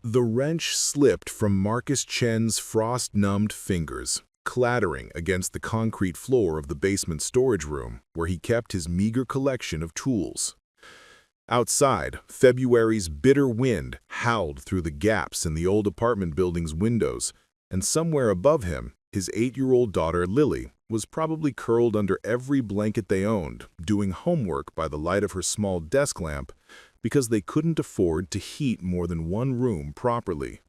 The wrench slipped from Marcus Chen's frost-numbed fingers, clattering against the concrete floor of the basement storage room where he kept his meager collection of tools. Outside, February's bitter wind howled through the gaps in the old apartment building's windows, and somewhere above him, his 8-year-old daughter Lily was probably curled under every blanket they owned, doing homework by the light of her small desk lamp because they couldn't afford to heat more than one room properly.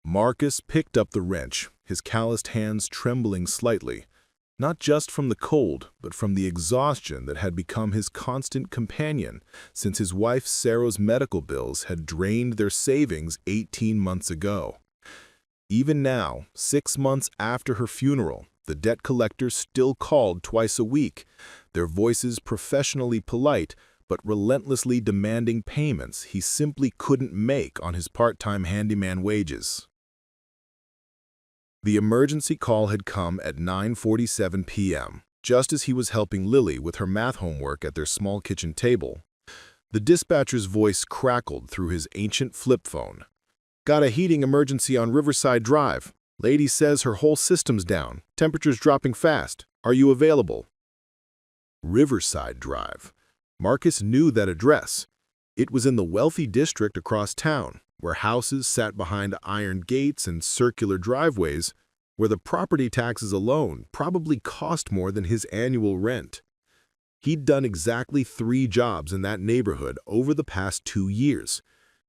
Marcus picked up the wrench, his calloused hands trembling slightly, not just from the cold, but from the exhaustion that had become his constant companion since his wife Sarah's medical bills had drained their savings 18 months ago. Even now, 6 months after her funeral, the debt collectors still called twice a week, their voices professionally polite but relentlessly demanding payments he simply couldn't make on his part-time handyman wages. The emergency call had come at 9:47 p.m., just as he was helping Lily with her math homework at their small kitchen table. The dispatcher's voice crackled through his ancient flip phone. "Got a heating emergency on Riverside Drive. Lady says her whole system's down. Temperature's dropping fast. Are you available?" Riverside Drive. Marcus knew that address. It was in the wealthy district across town, where houses sat behind iron gates and circular driveways, where the property taxes alone probably cost more than his annual rent. He'd done exactly 3 jobs in that neighborhood over the past 2 years,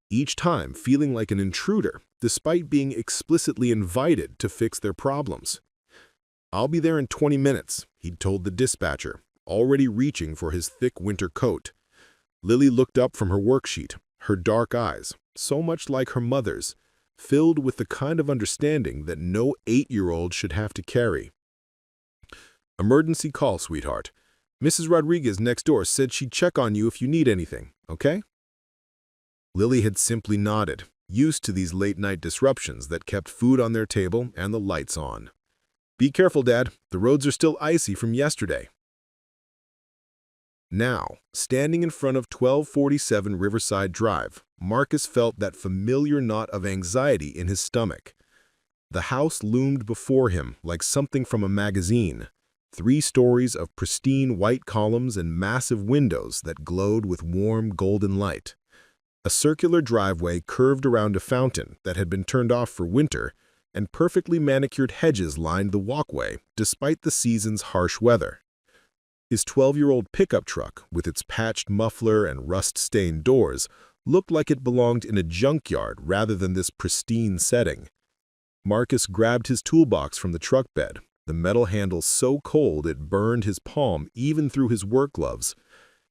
each time feeling like an intruder, despite being explicitly invited to fix their problems. "I'll be there in 20 minutes, he'd told the dispatcher, already reaching for his thick winter coat. Lily looked up from her worksheet, her dark eyes, so much like her mother's, filled with the kind of understanding that no 8-year-old should have to carry. "Emergency call, sweetheart. Mrs. Rodriguez next door said she'd check on you if you need anything, okay?" Lily had simply nodded, used to these late-night disruptions that kept food on their table and the lights on. "Be careful, Dad. The roads are still icy from yesterday." Now, standing in front of 1247 Riverside Drive, Marcus felt that familiar knot of anxiety in his stomach. The house loomed before him like something from a magazine, 3 stories of pristine white columns and massive windows that glowed with warm golden light. A circular driveway curved around a fountain that had been turned off for winter, and perfectly manicured hedges lined the walkway despite the season's harsh weather. His 12-year-old pickup truck, with its patched muffler and rust-stained doors, looked like it belonged in a junkyard rather than this pristine setting. Marcus grabbed his toolbox from the truck bed, the metal handle so cold it burned his palm even through his work gloves,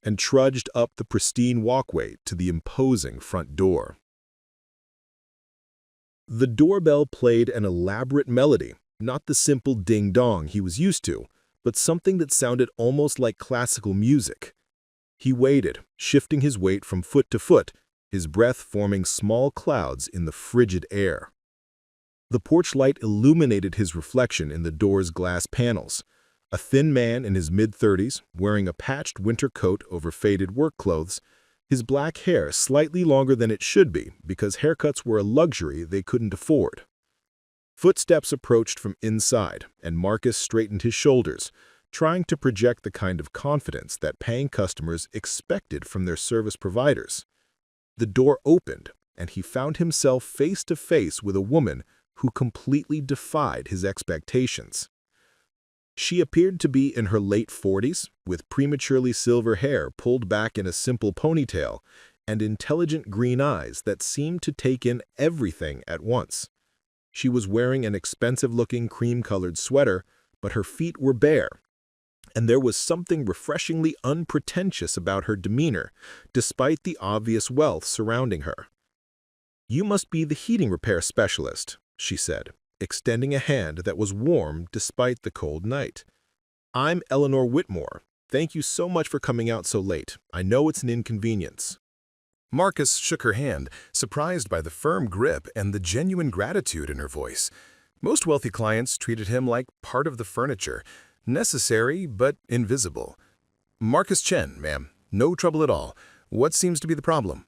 and trudged up the pristine walkway to the imposing front door. The doorbell played an elaborate melody, not the simple ding-dong he was used to, but something that sounded almost like classical music. He waited, shifting his weight from foot to foot, his breath forming small clouds in the frigid air. The porch light illuminated his reflection in the door's glass panels. A thin man in his mid-30s, wearing a patched winter coat over faded work clothes, his black hair slightly longer than it should be because haircuts were a luxury they couldn't afford. Footsteps approached from inside, and Marcus straightened his shoulders, trying to project the kind of confidence that paying customers expected from their service providers. The door opened, and he found himself face to face with a woman who completely defied his expectations. She appeared to be in her late 40s, with prematurely silver hair pulled back in a simple ponytail, and intelligent green eyes that seemed to take in everything at once. She was wearing an expensive-looking cream-colored sweater, but her feet were bare, and there was something refreshingly unpretentious about her demeanor, despite the obvious wealth surrounding her. "You must be the heating repair specialist," she said, extending a hand that was warm despite the cold night. "I'm Eleanor Whitmore. Thank you so much for coming out so late. I know it's an inconvenience." Marcus shook her hand, surprised by the firm grip and the genuine gratitude in her voice. Most wealthy clients treated him like part of the furniture, necessary but invisible. "Marcus Chen, ma'am. No trouble at all. What seems to be the problem?"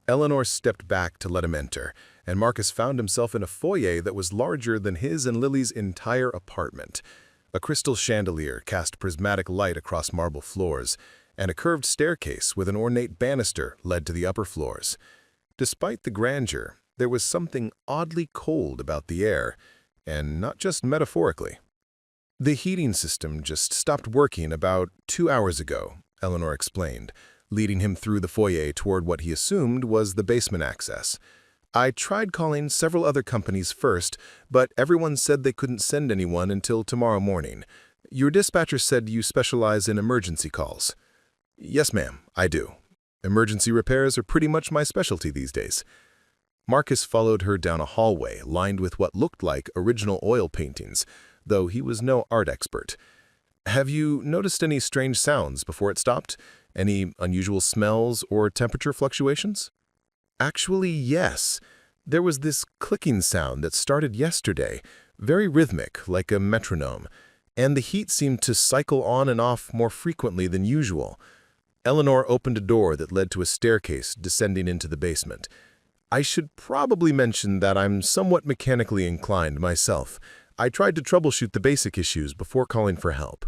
Eleanor stepped back to let him enter, and Marcus found himself in a foyer that was larger than his and Lily's entire apartment. A crystal chandelier cast prismatic light across marble floors, and a curved staircase with an ornate banister led to the upper floors. Despite the grandeur, there was something oddly cold about the air, and not just metaphorically. "The heating system just stopped working about 2 hours ago," Eleanor explained, leading him through the foyer toward what he assumed was the basement access. "I tried calling several other companies first, but everyone said they couldn't send anyone until tomorrow morning. Your dispatcher said you specialize in emergency calls." "Yes, ma'am, I do. Emergency repairs are pretty much my specialty these days." Marcus followed her down a hallway lined with what looked like original oil paintings, though he was no art expert. "Have you noticed any strange sounds before it stopped? Any unusual smells or temperature fluctuations?" "Actually, yes. There was this clicking sound that started yesterday, very rhythmic, like a metronome, and the heat seemed to cycle on and off more frequently than usual." Eleanor opened a door that led to a staircase descending into the basement. "I should probably mention that I'm somewhat mechanically inclined myself. I tried to troubleshoot the basic issues before calling for help."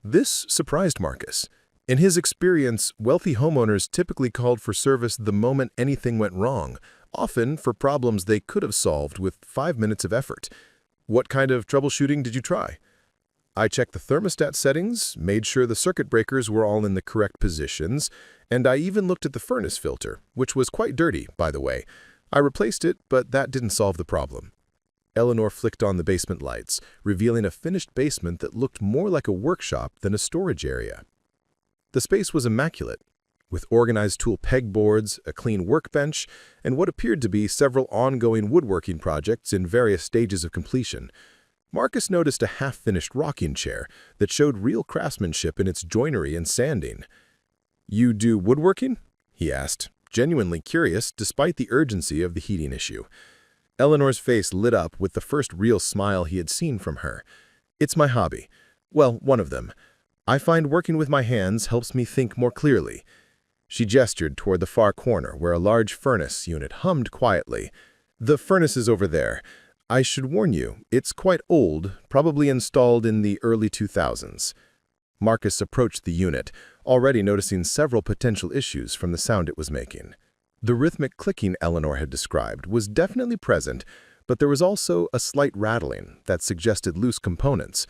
This surprised Marcus. In his experience, wealthy homeowners typically called for service the moment anything went wrong, often for problems they could have solved with 5 minutes of effort. "What kind of troubleshooting did you try?" "I checked the thermostat settings, made sure the circuit breakers were all in the correct positions, and I even looked at the furnace filter, which was quite dirty, by the way. I replaced it, but that didn't solve the problem." Eleanor flicked on the basement lights, revealing a finished basement that looked more like a workshop than a storage area. The space was immaculate, with organized tool pegboards, a clean workbench, and what appeared to be several ongoing woodworking projects in various stages of completion. Marcus noticed a half-finished rocking chair that showed real craftsmanship in its joinery and sanding. "You do woodworking?" he asked, genuinely curious despite the urgency of the heating issue. Eleanor's face lit up with the first real smile he had seen from her. "It's my hobby. Well, one of them. I find working with my hands helps me think more clearly." She gestured toward the far corner where a large furnace unit hummed quietly. "The furnace is over there. I should warn you, it's quite old, probably installed in the early 2000s. Marcus approached the unit, already noticing several potential issues from the sound it was making. The rhythmic clicking Eleanor had described was definitely present, but there was also a slight rattling that suggested loose components.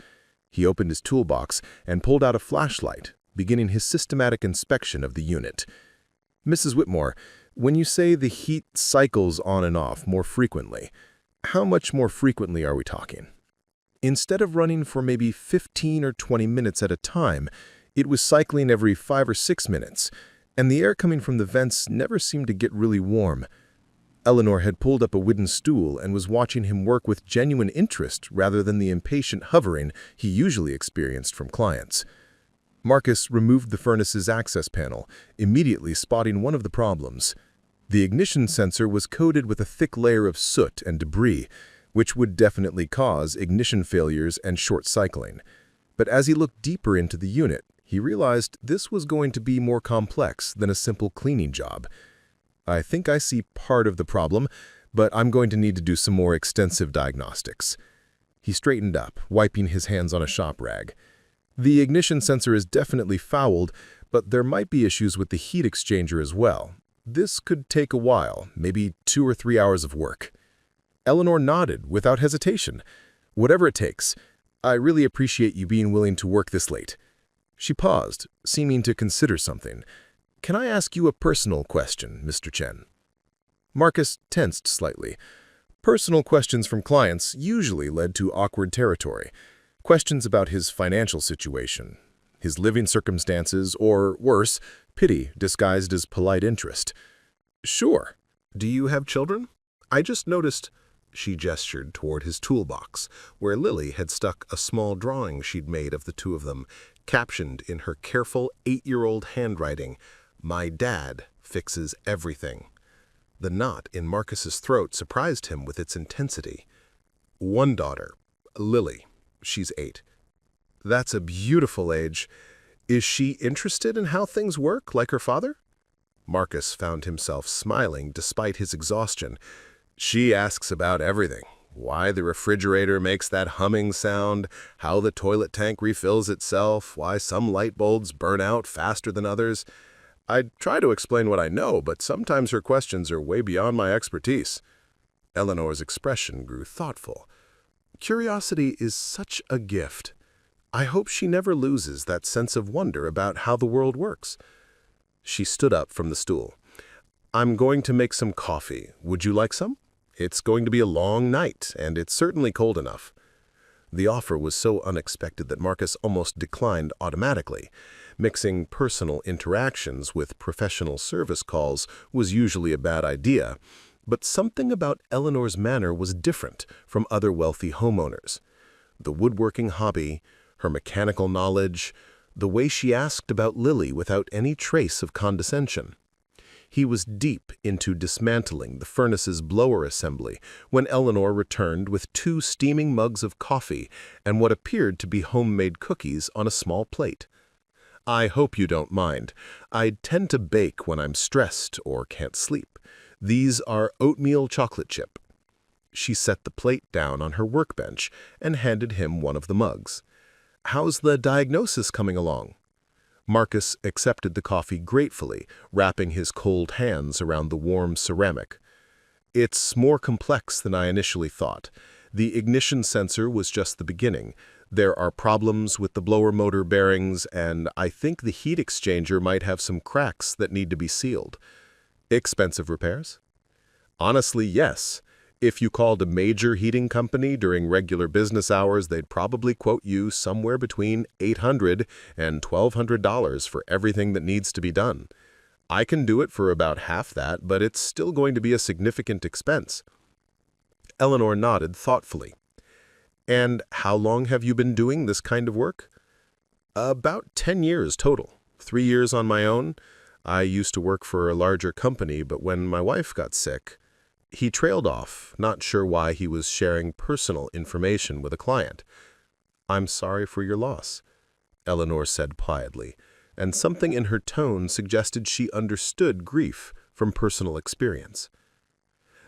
He opened his toolbox and pulled out a flashlight, beginning his systematic inspection of the unit. "Mrs. Whitmore, when you say the heat cycles on and off more frequently, how much more frequently are we talking?" "Instead of running for maybe 15 or 20 minutes at a time, it was cycling every 5 or 6 minutes, and the air coming from the vents never seemed to get really warm." Eleanor had pulled up a wooden stool and was watching him work with genuine interest rather than the impatient hovering he usually experienced from clients. Marcus removed the furnace's access panel, immediately spotting one of the problems. The ignition sensor was coated with a thick layer of soot and debris, which would definitely cause ignition failures and short cycling. But as he looked deeper into the unit, he realized this was going to be more complex than a simple cleaning job. "I think I see part of the problem, but I'm going to need to do some more extensive diagnostics." He straightened up, wiping his hands on a shop rag. "The ignition sensor is definitely fouled, but there might be issues with the heat exchanger as well. This could take a while, maybe 2 or 3 hours of work." Eleanor nodded without hesitation. "Whatever it takes. I really appreciate you being willing to work this late." She paused, seeming to consider something. "Can I ask you a personal question, Mr. Chen?" Marcus tensed slightly. Personal questions from clients usually led to awkward territory. Questions about his financial situation, his living circumstances, or worse, pity disguised as polite interest. "Sure. Do you have children? I just noticed—" She gestured toward his toolbox, where Lily had stuck a small drawing she'd made of the two of them, captioned in her careful 8-year-old handwriting, "My dad fixes everything." The knot in Marcus's throat surprised him with its intensity. "One daughter, Lily. She's 8. "That's a beautiful age. Is she interested in how things work, like her father?" Marcus found himself smiling despite his exhaustion. She asks about everything. Why the refrigerator makes that humming sound, how the toilet tank refills itself, why some light bulbs burn out faster than others. I try to explain what I know, but sometimes her questions are way beyond my expertise. Eleanor's expression grew thoughtful. Curiosity is such a gift. I hope she never loses that sense of wonder about how the world works. She stood up from the stool. I'm going to make some coffee. Would you like some? It's going to be a long night, and it's certainly cold enough. The offer was so unexpected that Marcus almost declined automatically. Mixing personal interactions with professional service calls was usually a bad idea, but something about Eleanor's manner was different from other wealthy homeowners. The woodworking hobby, her mechanical knowledge, the way she asked about Lily without any trace of condescension. He was deep into dismantling the furnace's blower assembly when Eleanor returned with 2 steaming mugs of coffee and what appeared to be homemade cookies on a small plate. I hope you don't mind. I tend to bake when I'm stressed or can't sleep. These are oatmeal chocolate chip. She set the plate down on her workbench and handed him one of the mugs. How's the diagnosis coming along? Marcus accepted the coffee gratefully, wrapping his cold hands around the warm ceramic. It's more complex than I initially thought. The ignition sensor was just the beginning. There are problems with the blower motor bearings, and I think the heat exchanger might have some cracks that need to be sealed. Expensive repairs? Honestly, yes. If you called a major heating company during regular business hours, they'd probably quote you somewhere between $800 and $1,200 for everything that needs to be done. I can do it for about half that, but it's still going to be a significant expense. Eleanor nodded thoughtfully. And how long have you been doing this kind of work? About 10 years total. 3 years on my own. I used to work for a larger company, but when my wife got sick, he trailed off, not sure why he was sharing personal information with a client. I'm sorry for your loss, Eleanor said quietly, and something in her tone suggested she understood grief from personal experience.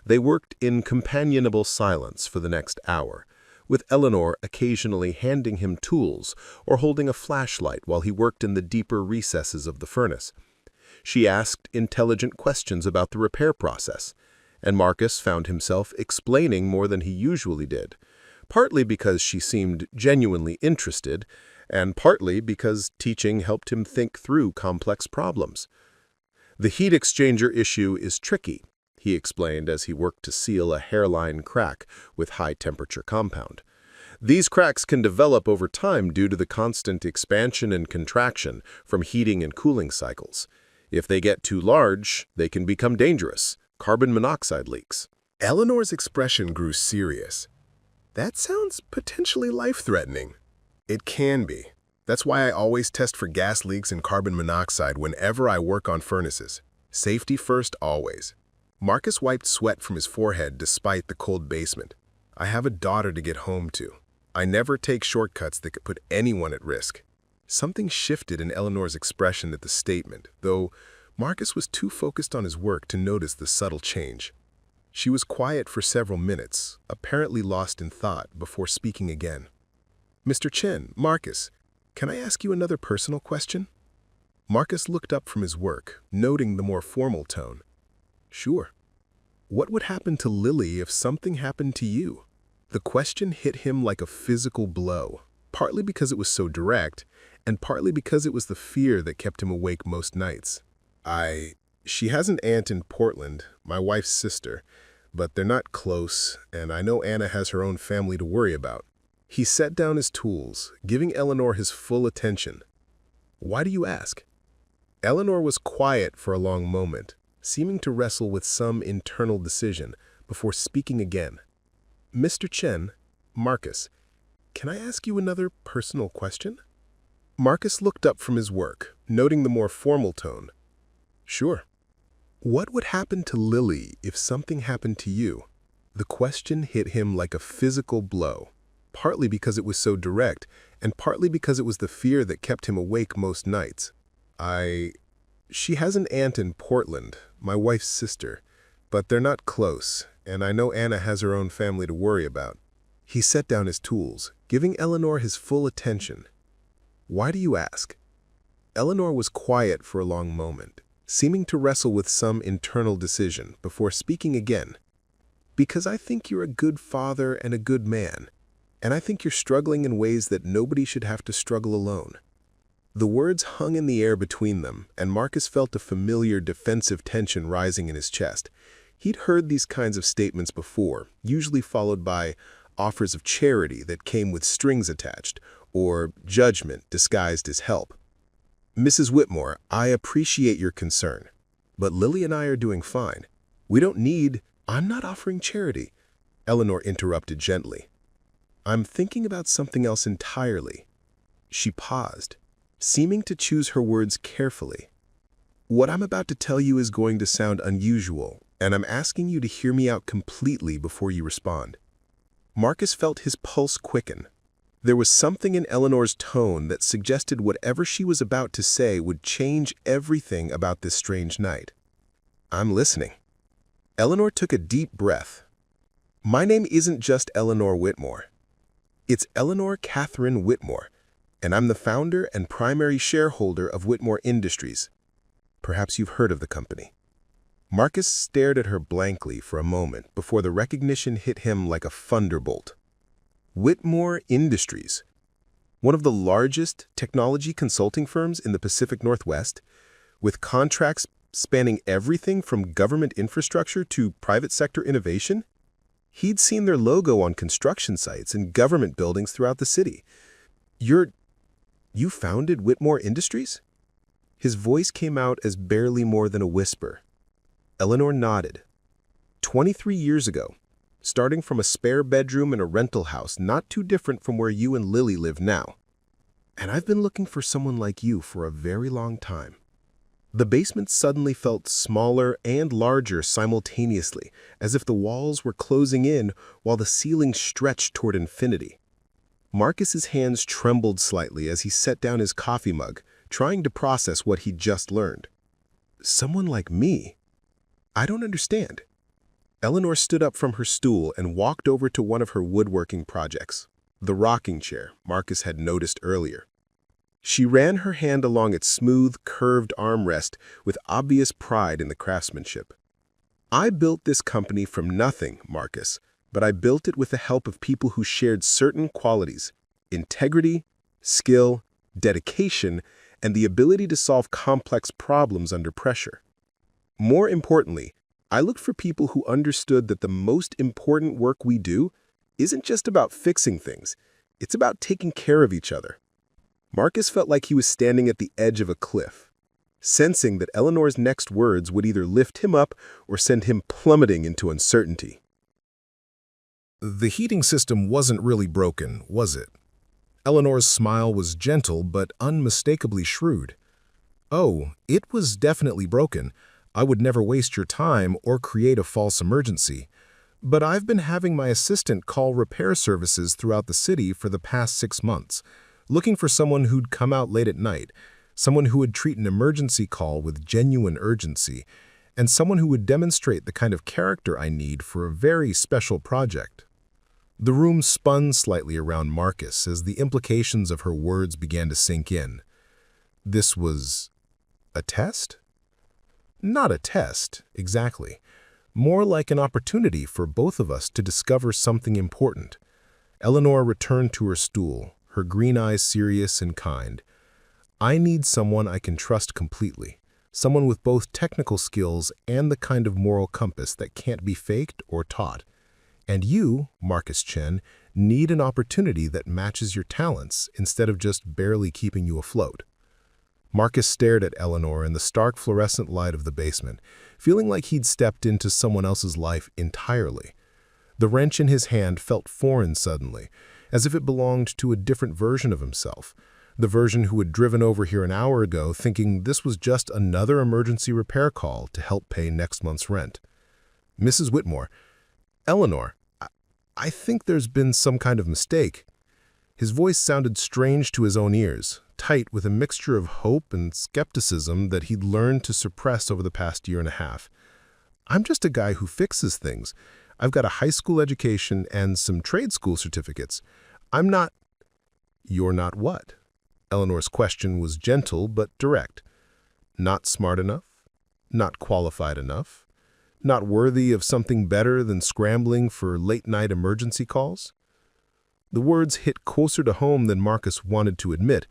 They worked in companionable silence for the next hour, with Eleanor occasionally handing him tools or holding a flashlight while he worked in the deeper recesses of the furnace. She asked intelligent questions about the repair process, and Marcus found himself explaining more than he usually did, partly because she seemed genuinely interested, and partly because teaching helped him think through complex problems. The heat exchanger issue is tricky, he explained as he worked to seal a hairline crack with high-temperature compound. These cracks can develop over time due to the constant expansion and contraction from heating and cooling cycles. If they get too large, they can become dangerous. Carbon monoxide leaks. Eleanor's expression grew serious. That sounds potentially life-threatening. It can be. That's why I always test for gas leaks and carbon monoxide whenever I work on furnaces. Safety first, always. Marcus wiped sweat from his forehead despite the cold basement. I have a daughter to get home to. I never take shortcuts that could put anyone at risk. Something shifted in Eleanor's expression at the statement, though Marcus was too focused on his work to notice the subtle change. She was quiet for several minutes, apparently lost in thought, before speaking again. Mr. Chen, Marcus, can I ask you another personal question? Marcus looked up from his work, noting the more formal tone. Sure. What would happen to Lily if something happened to you? The question hit him like a physical blow, partly because it was so direct, and partly because it was the fear that kept him awake most nights. She has an aunt in Portland, my wife's sister, but they're not close, and I know Anna has her own family to worry about. He set down his tools, giving Eleanor his full attention. Why do you ask? Eleanor was quiet for a long moment, seeming to wrestle with some internal decision before speaking again. Mr. Chen, Marcus, can I ask you another personal question? Marcus looked up from his work, noting the more formal tone. Sure. What would happen to Lily if something happened to you? The question hit him like a physical blow, partly because it was so direct, and partly because it was the fear that kept him awake most nights. She has an aunt in Portland, my wife's sister, but they're not close, and I know Anna has her own family to worry about. He set down his tools, giving Eleanor his full attention. Why do you ask? Eleanor was quiet for a long moment, seeming to wrestle with some internal decision before speaking again. Because I think you're a good father and a good man, and I think you're struggling in ways that nobody should have to struggle alone. The words hung in the air between them, and Marcus felt a familiar defensive tension rising in his chest. He'd heard these kinds of statements before, usually followed by offers of charity that came with strings attached, or judgment disguised as help. Mrs. Whitmore, I appreciate your concern, but Lily and I are doing fine. We don't need— I'm not offering charity, Eleanor interrupted gently. I'm thinking about something else entirely. She paused, seeming to choose her words carefully. What I'm about to tell you is going to sound unusual, and I'm asking you to hear me out completely before you respond. Marcus felt his pulse quicken. There was something in Eleanor's tone that suggested whatever she was about to say would change everything about this strange night. I'm listening. Eleanor took a deep breath. My name isn't just Eleanor Whitmore. It's Eleanor Catherine Whitmore, and I'm the founder and primary shareholder of Whitmore Industries. Perhaps you've heard of the company. Marcus stared at her blankly for a moment before the recognition hit him like a thunderbolt. Whitmore Industries, one of the largest technology consulting firms in the Pacific Northwest, with contracts spanning everything from government infrastructure to private sector innovation. He'd seen their logo on construction sites and government buildings throughout the city. You founded Whitmore Industries? His voice came out as barely more than a whisper. Eleanor nodded. 23 years ago, starting from a spare bedroom in a rental house not too different from where you and Lily live now. And I've been looking for someone like you for a very long time. The basement suddenly felt smaller and larger simultaneously, as if the walls were closing in while the ceiling stretched toward infinity. Marcus's hands trembled slightly as he set down his coffee mug, trying to process what he'd just learned. Someone like me? I don't understand. Eleanor stood up from her stool and walked over to one of her woodworking projects, the rocking chair Marcus had noticed earlier. She ran her hand along its smooth, curved armrest with obvious pride in the craftsmanship. I built this company from nothing, Marcus, but I built it with the help of people who shared certain qualities: integrity, skill, dedication, and the ability to solve complex problems under pressure. More importantly, I looked for people who understood that the most important work we do isn't just about fixing things, it's about taking care of each other. Marcus felt like he was standing at the edge of a cliff, sensing that Eleanor's next words would either lift him up or send him plummeting into uncertainty. The heating system wasn't really broken, was it? Eleanor's smile was gentle but unmistakably shrewd. Oh, it was definitely broken. I would never waste your time or create a false emergency. But I've been having my assistant call repair services throughout the city for the past 6 months, looking for someone who'd come out late at night, someone who would treat an emergency call with genuine urgency, and someone who would demonstrate the kind of character I need for a very special project. The room spun slightly around Marcus as the implications of her words began to sink in. This was a test? Not a test, exactly. More like an opportunity for both of us to discover something important. Eleanor returned to her stool, her green eyes serious and kind. I need someone I can trust completely, someone with both technical skills and the kind of moral compass that can't be faked or taught. And you, Marcus Chen, need an opportunity that matches your talents instead of just barely keeping you afloat. Marcus stared at Eleanor in the stark fluorescent light of the basement, feeling like he'd stepped into someone else's life entirely. The wrench in his hand felt foreign suddenly, as if it belonged to a different version of himself, the version who had driven over here an hour ago thinking this was just another emergency repair call to help pay next month's rent. Mrs. Whitmore, Eleanor, I think there's been some kind of mistake. His voice sounded strange to his own ears, tight with a mixture of hope and skepticism that he'd learned to suppress over the past year and a half. "I'm just a guy who fixes things. I've got a high school education and some trade school certificates. I'm not—" "You're not what?" Eleanor's question was gentle but direct. "Not smart enough? Not qualified enough? Not worthy of something better than scrambling for late-night emergency calls?" The words hit closer to home than Marcus wanted to admit.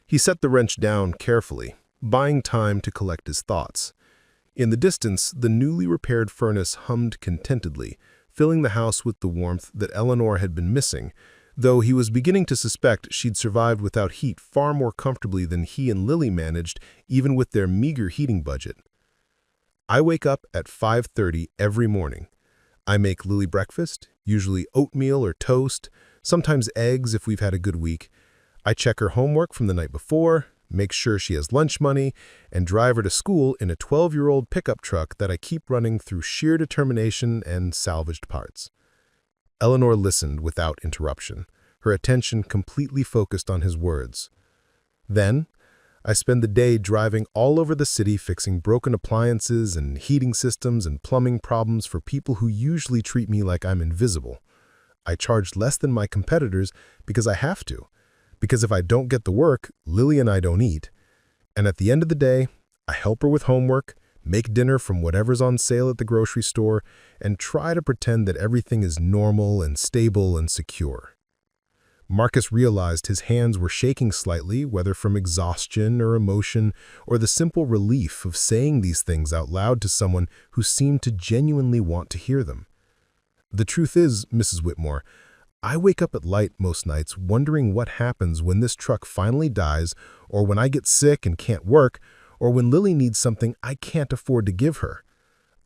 He set the wrench down carefully, buying time to collect his thoughts. In the distance, the newly repaired furnace hummed contentedly, filling the house with the warmth that Eleanor had been missing, though he was beginning to suspect she'd survived without heat far more comfortably than he and Lily managed, even with their meager heating budget. "I wake up at 5:30 every morning. I make Lily breakfast, usually oatmeal or toast, sometimes eggs if we've had a good week. I check her homework from the night before, make sure she has lunch money, and drive her to school in a 12-year-old pickup truck that I keep running through sheer determination and salvaged parts." Eleanor listened without interruption, her attention completely focused on his words. "Then, I spend the day driving all over the city fixing broken appliances and heating systems and plumbing problems for people who usually treat me like I'm invisible. I charge less than my competitors because I have to. Because if I don't get the work, Lily and I don't eat. And at the end of the day, I help her with homework, make dinner from whatever's on sale at the grocery store, and try to pretend that everything is normal and stable and secure." Marcus realized his hands were shaking slightly, whether from exhaustion or emotion, or the simple relief of saying these things out loud to someone who seemed to genuinely want to hear them. "The truth is, Mrs. Whitmore, I wake up at light most nights wondering what happens when this truck finally dies, or when I get sick and can't work, or when Lily needs something I can't afford to give her.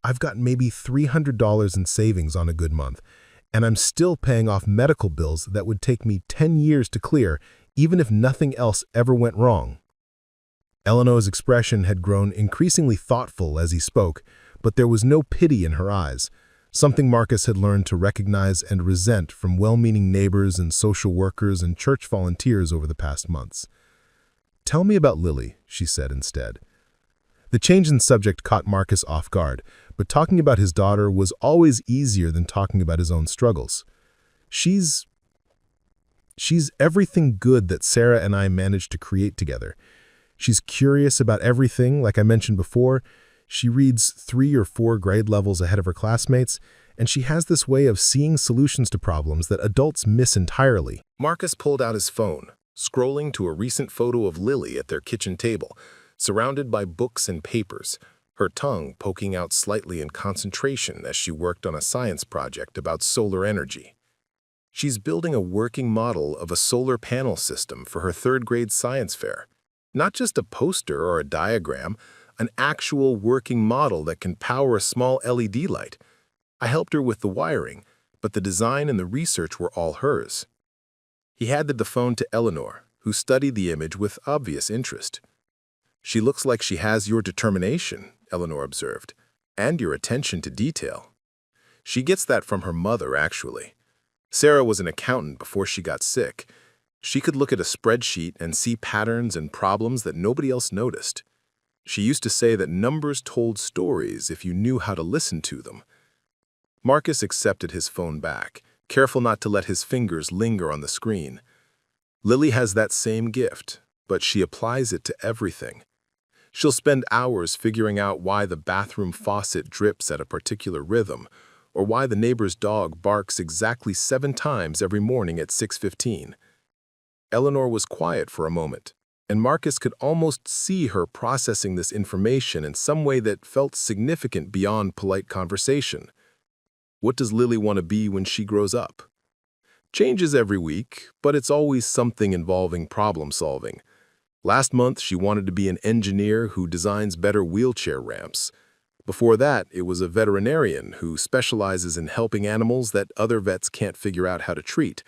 I've got maybe $300 in savings on a good month, and I'm still paying off medical bills that would take me 10 years to clear, even if nothing else ever went wrong." Eleanor's expression had grown increasingly thoughtful as he spoke, but there was no pity in her eyes, something Marcus had learned to recognize and resent from well-meaning neighbors and social workers and church volunteers over the past months. "Tell me about Lily," she said instead. The change in subject caught Marcus off guard, but talking about his daughter was always easier than talking about his own struggles. She's everything good that Sarah and I managed to create together. She's curious about everything, like I mentioned before. She reads 3 or 4 grade levels ahead of her classmates, and she has this way of seeing solutions to problems that adults miss entirely." Marcus pulled out his phone, scrolling to a recent photo of Lily at their kitchen table, surrounded by books and papers, her tongue poking out slightly in concentration as she worked on a science project about solar energy. She's building a working model of a solar panel system for her 3rd-grade science fair. Not just a poster or a diagram, an actual working model that can power a small LED light. I helped her with the wiring, but the design and the research were all hers. He handed the phone to Eleanor, who studied the image with obvious interest. "She looks like she has your determination," Eleanor observed, "and your attention to detail. She gets that from her mother, actually. Sarah was an accountant before she got sick. She could look at a spreadsheet and see patterns and problems that nobody else noticed. She used to say that numbers told stories if you knew how to listen to them." Marcus accepted his phone back, careful not to let his fingers linger on the screen. "Lily has that same gift, but she applies it to everything. She'll spend hours figuring out why the bathroom faucet drips at a particular rhythm, or why the neighbor's dog barks exactly 7 times every morning at 6:15. Eleanor was quiet for a moment, and Marcus could almost see her processing this information in some way that felt significant beyond polite conversation. What does Lily want to be when she grows up? Changes every week, but it's always something involving problem solving. Last month, she wanted to be an engineer who designs better wheelchair ramps. Before that, it was a veterinarian who specializes in helping animals that other vets can't figure out how to treat.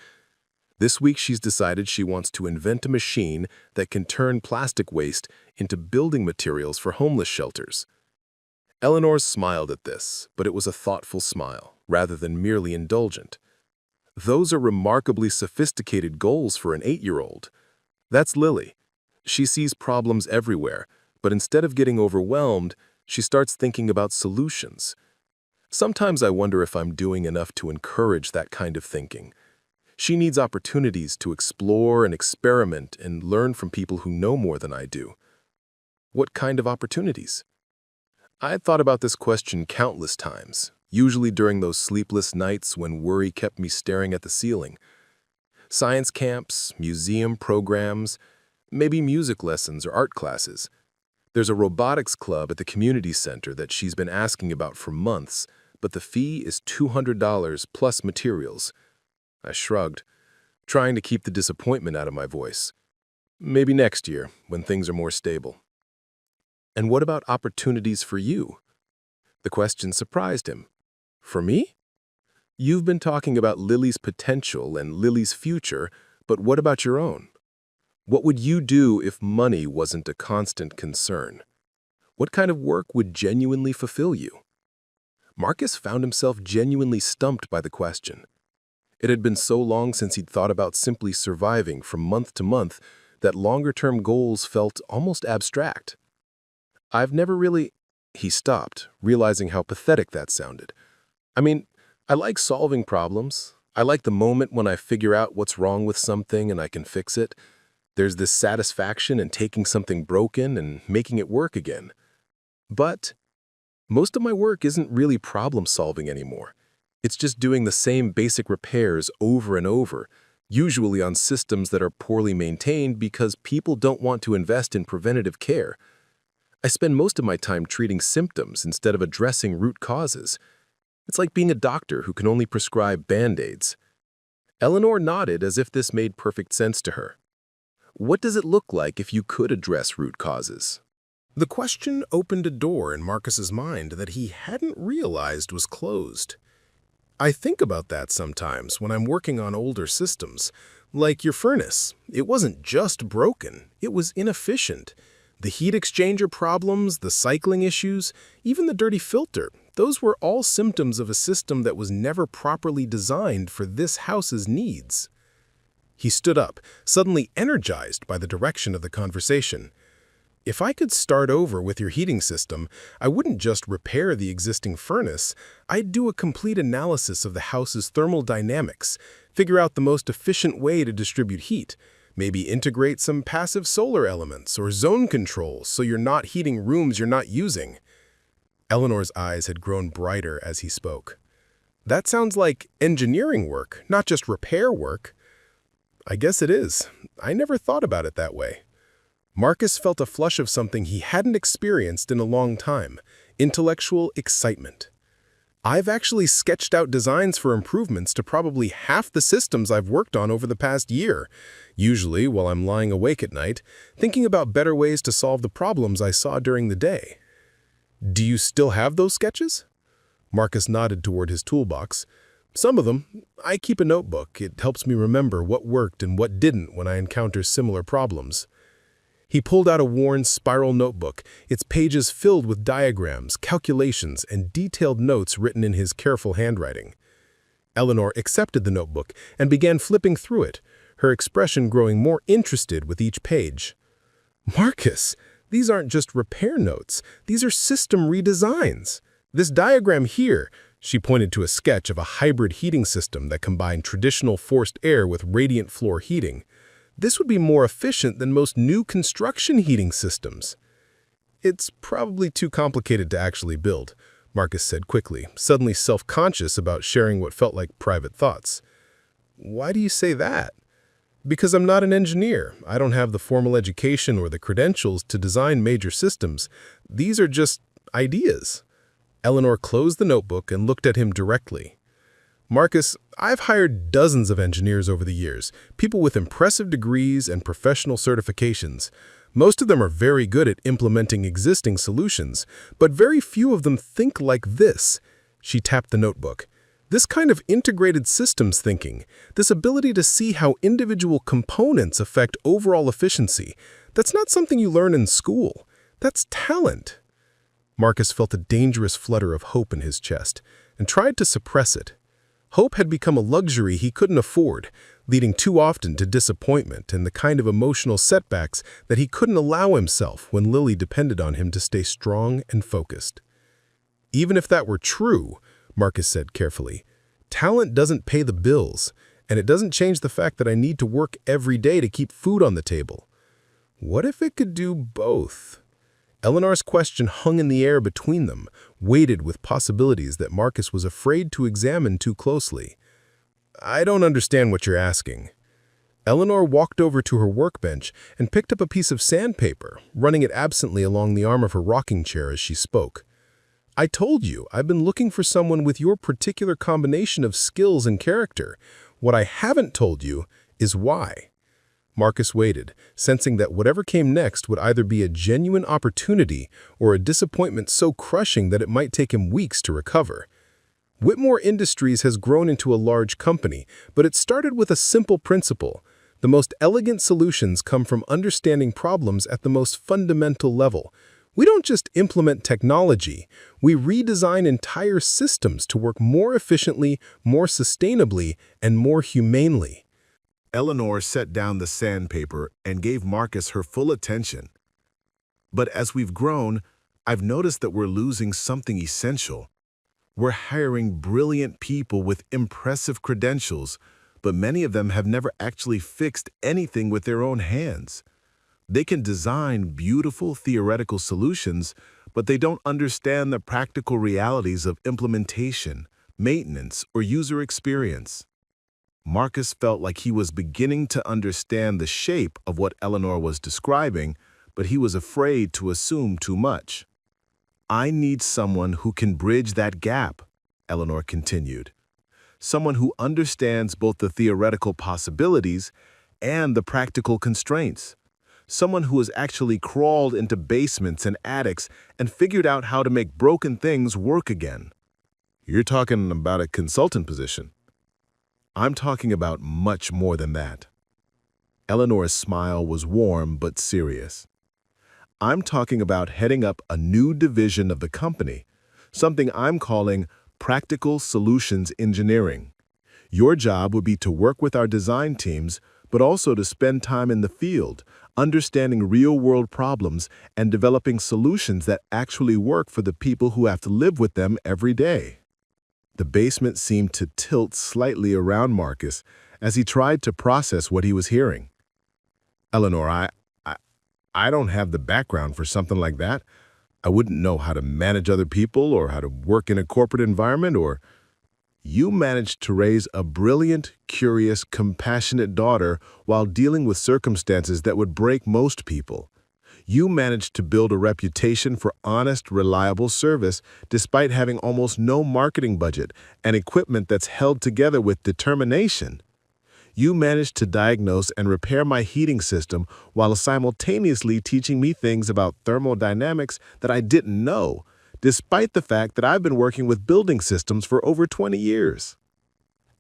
This week, she's decided she wants to invent a machine that can turn plastic waste into building materials for homeless shelters. Eleanor smiled at this, but it was a thoughtful smile, rather than merely indulgent. Those are remarkably sophisticated goals for an 8-year-old. That's Lily. She sees problems everywhere, but instead of getting overwhelmed, she starts thinking about solutions. Sometimes I wonder if I'm doing enough to encourage that kind of thinking. She needs opportunities to explore and experiment and learn from people who know more than I do. What kind of opportunities? I've thought about this question countless times, usually during those sleepless nights when worry kept me staring at the ceiling. Science camps, museum programs, maybe music lessons or art classes. There's a robotics club at the community center that she's been asking about for months, but the fee is $200 plus materials. I shrugged, trying to keep the disappointment out of my voice. Maybe next year, when things are more stable. And what about opportunities for you? The question surprised him. For me? You've been talking about Lily's potential and Lily's future, but what about your own? What would you do if money wasn't a constant concern? What kind of work would genuinely fulfill you? Marcus found himself genuinely stumped by the question. It had been so long since he'd thought about simply surviving from month to month that longer-term goals felt almost abstract. I've never really... He stopped, realizing how pathetic that sounded. I mean, I like solving problems. I like the moment when I figure out what's wrong with something and I can fix it. There's this satisfaction in taking something broken and making it work again. But most of my work isn't really problem-solving anymore. It's just doing the same basic repairs over and over, usually on systems that are poorly maintained because people don't want to invest in preventative care. I spend most of my time treating symptoms instead of addressing root causes. It's like being a doctor who can only prescribe Band-Aids. Eleanor nodded as if this made perfect sense to her. What does it look like if you could address root causes? The question opened a door in Marcus's mind that he hadn't realized was closed. I think about that sometimes when I'm working on older systems. Like your furnace, it wasn't just broken, it was inefficient. The heat exchanger problems, the cycling issues, even the dirty filter, those were all symptoms of a system that was never properly designed for this house's needs. He stood up, suddenly energized by the direction of the conversation. If I could start over with your heating system, I wouldn't just repair the existing furnace, I'd do a complete analysis of the house's thermal dynamics, figure out the most efficient way to distribute heat, maybe integrate some passive solar elements or zone controls so you're not heating rooms you're not using. Eleanor's eyes had grown brighter as he spoke. That sounds like engineering work, not just repair work. I guess it is. I never thought about it that way. Marcus felt a flush of something he hadn't experienced in a long time, intellectual excitement. I've actually sketched out designs for improvements to probably half the systems I've worked on over the past year, usually while I'm lying awake at night, thinking about better ways to solve the problems I saw during the day. Do you still have those sketches? Marcus nodded toward his toolbox. Some of them. I keep a notebook. It helps me remember what worked and what didn't when I encounter similar problems. He pulled out a worn spiral notebook, its pages filled with diagrams, calculations, and detailed notes written in his careful handwriting. Eleanor accepted the notebook and began flipping through it, her expression growing more interested with each page. Marcus, these aren't just repair notes. These are system redesigns. This diagram here, she pointed to a sketch of a hybrid heating system that combined traditional forced air with radiant floor heating. This would be more efficient than most new construction heating systems. It's probably too complicated to actually build, Marcus said quickly, suddenly self-conscious about sharing what felt like private thoughts. Why do you say that? Because I'm not an engineer. I don't have the formal education or the credentials to design major systems. These are just ideas. Eleanor closed the notebook and looked at him directly. Marcus, I've hired dozens of engineers over the years, people with impressive degrees and professional certifications. Most of them are very good at implementing existing solutions, but very few of them think like this. She tapped the notebook. This kind of integrated systems thinking, this ability to see how individual components affect overall efficiency, that's not something you learn in school. That's talent. Marcus felt a dangerous flutter of hope in his chest and tried to suppress it. Hope had become a luxury he couldn't afford, leading too often to disappointment and the kind of emotional setbacks that he couldn't allow himself when Lily depended on him to stay strong and focused. Even if that were true, Marcus said carefully, talent doesn't pay the bills, and it doesn't change the fact that I need to work every day to keep food on the table. What if it could do both? Eleanor's question hung in the air between them, weighted with possibilities that Marcus was afraid to examine too closely. I don't understand what you're asking. Eleanor walked over to her workbench and picked up a piece of sandpaper, running it absently along the arm of her rocking chair as she spoke. I told you, I've been looking for someone with your particular combination of skills and character. What I haven't told you is why. Marcus waited, sensing that whatever came next would either be a genuine opportunity or a disappointment so crushing that it might take him weeks to recover. Whitmore Industries has grown into a large company, but it started with a simple principle. The most elegant solutions come from understanding problems at the most fundamental level. We don't just implement technology, we redesign entire systems to work more efficiently, more sustainably, and more humanely. Eleanor set down the sandpaper and gave Marcus her full attention. But as we've grown, I've noticed that we're losing something essential. We're hiring brilliant people with impressive credentials, but many of them have never actually fixed anything with their own hands. They can design beautiful theoretical solutions, but they don't understand the practical realities of implementation, maintenance, or user experience. Marcus felt like he was beginning to understand the shape of what Eleanor was describing, but he was afraid to assume too much. I need someone who can bridge that gap, Eleanor continued. Someone who understands both the theoretical possibilities and the practical constraints. Someone who has actually crawled into basements and attics and figured out how to make broken things work again. You're talking about a consultant position. I'm talking about much more than that. Eleanor's smile was warm but serious. I'm talking about heading up a new division of the company, something I'm calling Practical Solutions Engineering. Your job would be to work with our design teams, but also to spend time in the field, understanding real-world problems and developing solutions that actually work for the people who have to live with them every day. The basement seemed to tilt slightly around Marcus as he tried to process what he was hearing. Eleanor, I don't have the background for something like that. I wouldn't know how to manage other people or how to work in a corporate environment or... You managed to raise a brilliant, curious, compassionate daughter while dealing with circumstances that would break most people. You managed to build a reputation for honest, reliable service despite having almost no marketing budget and equipment that's held together with determination. You managed to diagnose and repair my heating system while simultaneously teaching me things about thermodynamics that I didn't know, despite the fact that I've been working with building systems for over 20 years.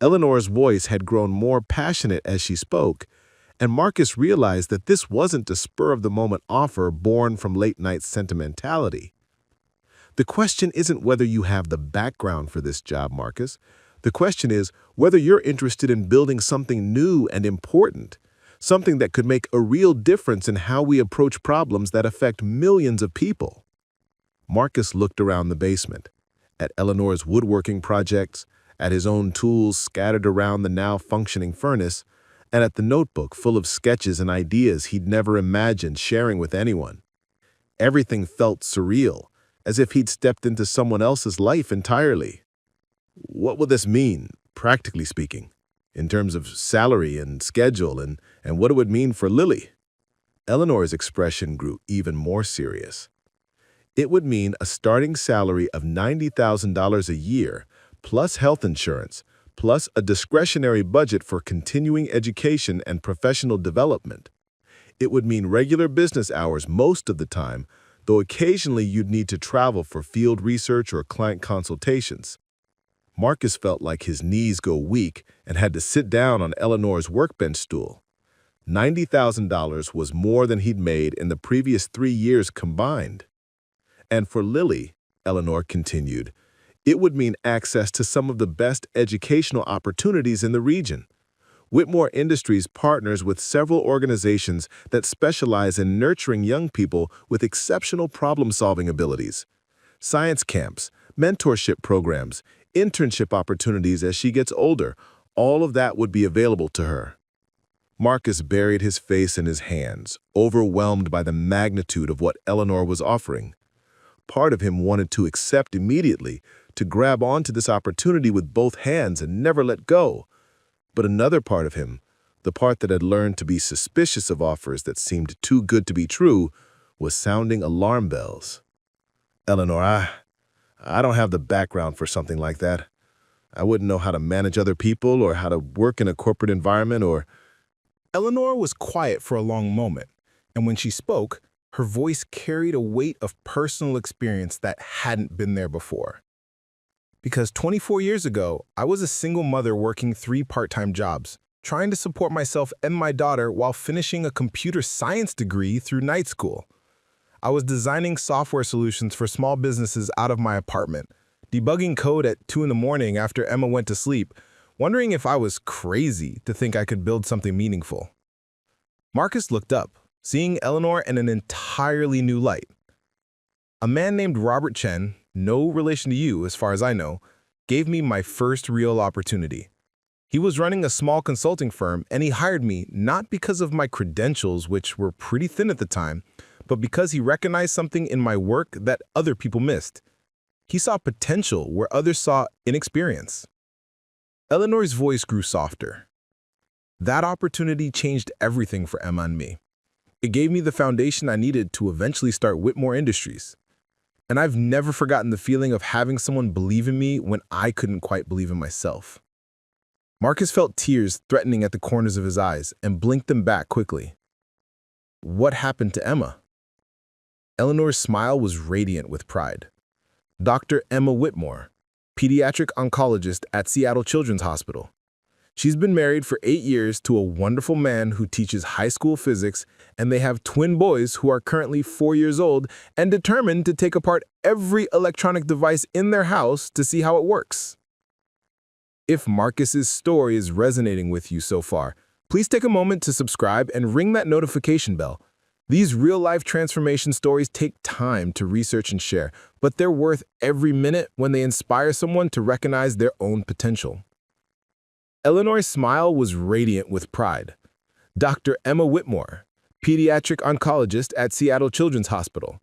Eleanor's voice had grown more passionate as she spoke, and Marcus realized that this wasn't a spur-of-the-moment offer born from late-night sentimentality. The question isn't whether you have the background for this job, Marcus. The question is whether you're interested in building something new and important, something that could make a real difference in how we approach problems that affect millions of people. Marcus looked around the basement, at Eleanor's woodworking projects, at his own tools scattered around the now-functioning furnace, and at the notebook full of sketches and ideas he'd never imagined sharing with anyone. Everything felt surreal, as if he'd stepped into someone else's life entirely. What will this mean, practically speaking, in terms of salary and schedule, and what it would mean for Lily? Eleanor's expression grew even more serious. It would mean a starting salary of $90,000 a year, plus health insurance, plus a discretionary budget for continuing education and professional development. It would mean regular business hours most of the time, though occasionally you'd need to travel for field research or client consultations. Marcus felt like his knees go weak and had to sit down on Eleanor's workbench stool. $90,000 was more than he'd made in the previous 3 years combined. And for Lily, Eleanor continued, It would mean access to some of the best educational opportunities in the region. Whitmore Industries partners with several organizations that specialize in nurturing young people with exceptional problem-solving abilities. Science camps, mentorship programs, internship opportunities as she gets older, all of that would be available to her. Marcus buried his face in his hands, overwhelmed by the magnitude of what Eleanor was offering. Part of him wanted to accept immediately, to grab onto this opportunity with both hands and never let go. But another part of him, the part that had learned to be suspicious of offers that seemed too good to be true, was sounding alarm bells. Eleanor, I don't have the background for something like that. I wouldn't know how to manage other people or how to work in a corporate environment or... Eleanor was quiet for a long moment, and when she spoke, her voice carried a weight of personal experience that hadn't been there before. Because 24 years ago, I was a single mother working 3 part-time jobs, trying to support myself and my daughter while finishing a computer science degree through night school. I was designing software solutions for small businesses out of my apartment, debugging code at 2 in the morning after Emma went to sleep, wondering if I was crazy to think I could build something meaningful. Marcus looked up, seeing Eleanor in an entirely new light. A man named Robert Chen, no relation to you as far as I know, gave me my first real opportunity. He was running a small consulting firm, and he hired me not because of my credentials, which were pretty thin at the time, but because he recognized something in my work that other people missed. He saw potential where others saw inexperience. Eleanor's voice grew softer. That opportunity changed everything for Emma and me. It gave me the foundation I needed to eventually start Whitmore Industries. And I've never forgotten the feeling of having someone believe in me when I couldn't quite believe in myself. Marcus felt tears threatening at the corners of his eyes and blinked them back quickly. What happened to Emma? Eleanor's smile was radiant with pride. Dr. Emma Whitmore, pediatric oncologist at Seattle Children's Hospital. She's been married for 8 years to a wonderful man who teaches high school physics, and they have twin boys who are currently 4 years old and determined to take apart every electronic device in their house to see how it works. If Marcus's story is resonating with you so far, please take a moment to subscribe and ring that notification bell. These real-life transformation stories take time to research and share, but they're worth every minute when they inspire someone to recognize their own potential. Eleanor's smile was radiant with pride. Dr. Emma Whitmore, pediatric oncologist at Seattle Children's Hospital.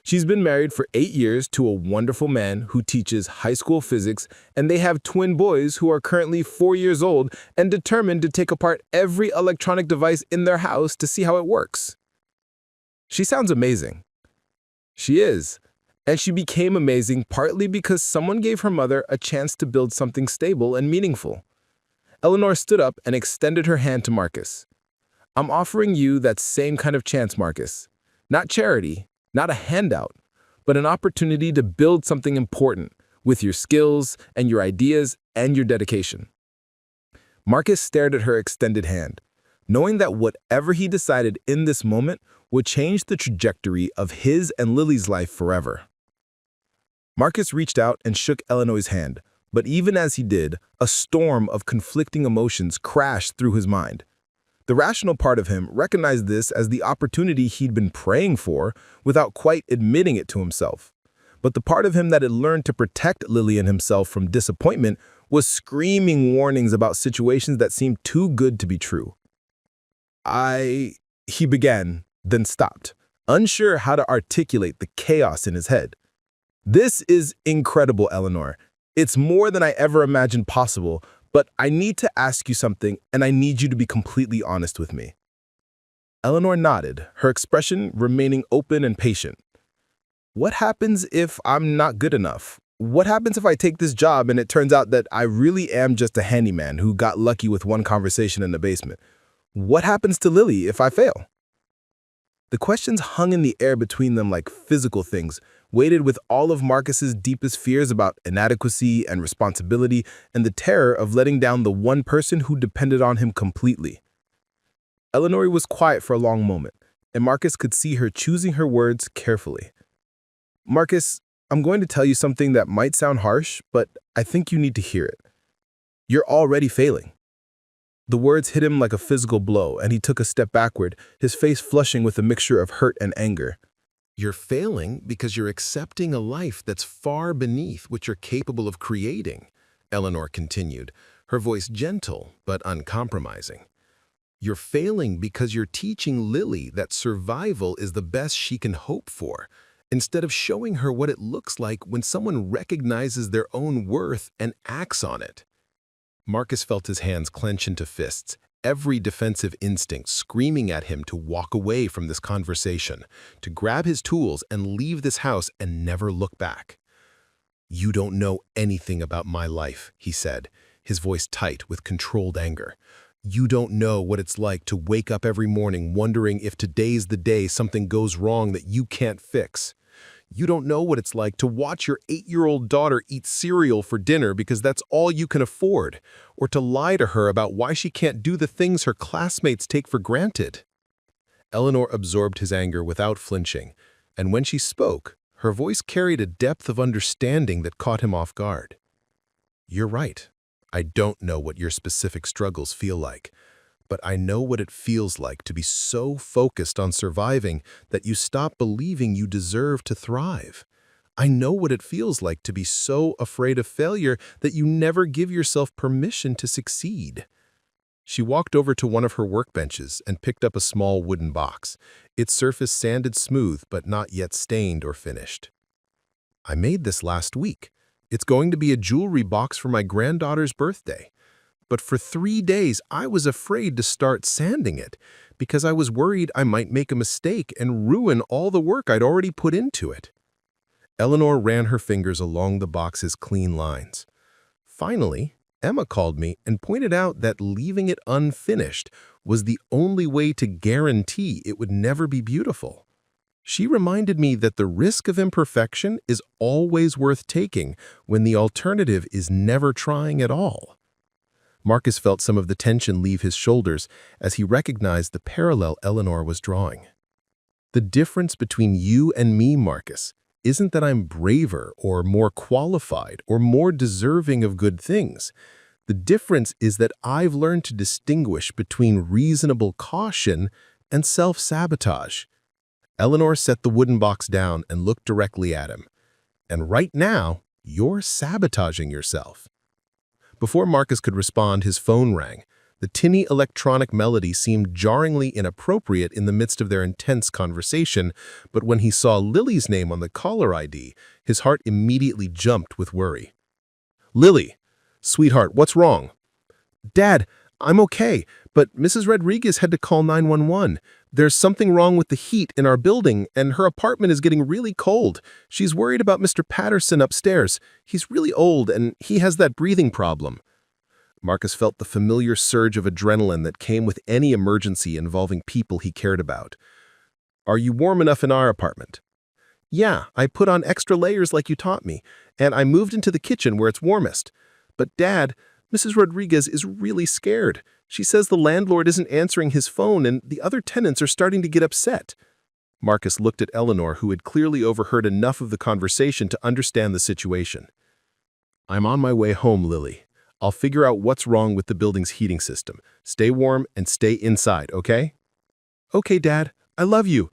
She's been married for 8 years to a wonderful man who teaches high school physics, and they have twin boys who are currently 4 years old and determined to take apart every electronic device in their house to see how it works. She sounds amazing. She is. And she became amazing partly because someone gave her mother a chance to build something stable and meaningful. Eleanor stood up and extended her hand to Marcus. I'm offering you that same kind of chance, Marcus. Not charity, not a handout, but an opportunity to build something important with your skills and your ideas and your dedication. Marcus stared at her extended hand, knowing that whatever he decided in this moment would change the trajectory of his and Lily's life forever. Marcus reached out and shook Eleanor's hand, but even as he did, a storm of conflicting emotions crashed through his mind. The rational part of him recognized this as the opportunity he'd been praying for without quite admitting it to himself. But the part of him that had learned to protect Lily and himself from disappointment was screaming warnings about situations that seemed too good to be true. He began, then stopped, unsure how to articulate the chaos in his head. This is incredible, Eleanor. It's more than I ever imagined possible, but I need to ask you something, and I need you to be completely honest with me. Eleanor nodded, her expression remaining open and patient. What happens if I'm not good enough? What happens if I take this job and it turns out that I really am just a handyman who got lucky with one conversation in the basement? What happens to Lily if I fail? The questions hung in the air between them like physical things, weighted with all of Marcus's deepest fears about inadequacy and responsibility and the terror of letting down the one person who depended on him completely. Eleanor was quiet for a long moment, and Marcus could see her choosing her words carefully. Marcus, I'm going to tell you something that might sound harsh, but I think you need to hear it. You're already failing." The words hit him like a physical blow, and he took a step backward, his face flushing with a mixture of hurt and anger. You're failing because you're accepting a life that's far beneath what you're capable of creating, Eleanor continued, her voice gentle but uncompromising. You're failing because you're teaching Lily that survival is the best she can hope for, instead of showing her what it looks like when someone recognizes their own worth and acts on it. Marcus felt his hands clench into fists, every defensive instinct screaming at him to walk away from this conversation, to grab his tools and leave this house and never look back. "You don't know anything about my life," he said, his voice tight with controlled anger. "You don't know what it's like to wake up every morning wondering if today's the day something goes wrong that you can't fix. You don't know what it's like to watch your 8-year-old daughter eat cereal for dinner because that's all you can afford, or to lie to her about why she can't do the things her classmates take for granted." Eleanor absorbed his anger without flinching, and when she spoke, her voice carried a depth of understanding that caught him off guard. "You're right. I don't know what your specific struggles feel like, but I know what it feels like to be so focused on surviving that you stop believing you deserve to thrive. I know what it feels like to be so afraid of failure that you never give yourself permission to succeed." She walked over to one of her workbenches and picked up a small wooden box, its surface sanded smooth but not yet stained or finished. "I made this last week. It's going to be a jewelry box for my granddaughter's birthday. But for 3 days, I was afraid to start sanding it because I was worried I might make a mistake and ruin all the work I'd already put into it." Eleanor ran her fingers along the box's clean lines. "Finally, Emma called me and pointed out that leaving it unfinished was the only way to guarantee it would never be beautiful. She reminded me that the risk of imperfection is always worth taking when the alternative is never trying at all." Marcus felt some of the tension leave his shoulders as he recognized the parallel Eleanor was drawing. "The difference between you and me, Marcus, isn't that I'm braver or more qualified or more deserving of good things. The difference is that I've learned to distinguish between reasonable caution and self-sabotage." Eleanor set the wooden box down and looked directly at him. "And right now, you're sabotaging yourself." Before Marcus could respond, his phone rang. The tinny electronic melody seemed jarringly inappropriate in the midst of their intense conversation, but when he saw Lily's name on the caller ID, his heart immediately jumped with worry. "Lily, sweetheart, what's wrong?" "Dad, I'm okay, but Mrs. Rodriguez had to call 911. There's something wrong with the heat in our building, and her apartment is getting really cold. She's worried about Mr. Patterson upstairs. He's really old, and he has that breathing problem." Marcus felt the familiar surge of adrenaline that came with any emergency involving people he cared about. "Are you warm enough in our apartment?" "Yeah, I put on extra layers like you taught me, and I moved into the kitchen where it's warmest. But Dad, Mrs. Rodriguez is really scared. She says the landlord isn't answering his phone and the other tenants are starting to get upset." Marcus looked at Eleanor, who had clearly overheard enough of the conversation to understand the situation. "I'm on my way home, Lily. I'll figure out what's wrong with the building's heating system. Stay warm and stay inside, okay?" "Okay, Dad. I love you."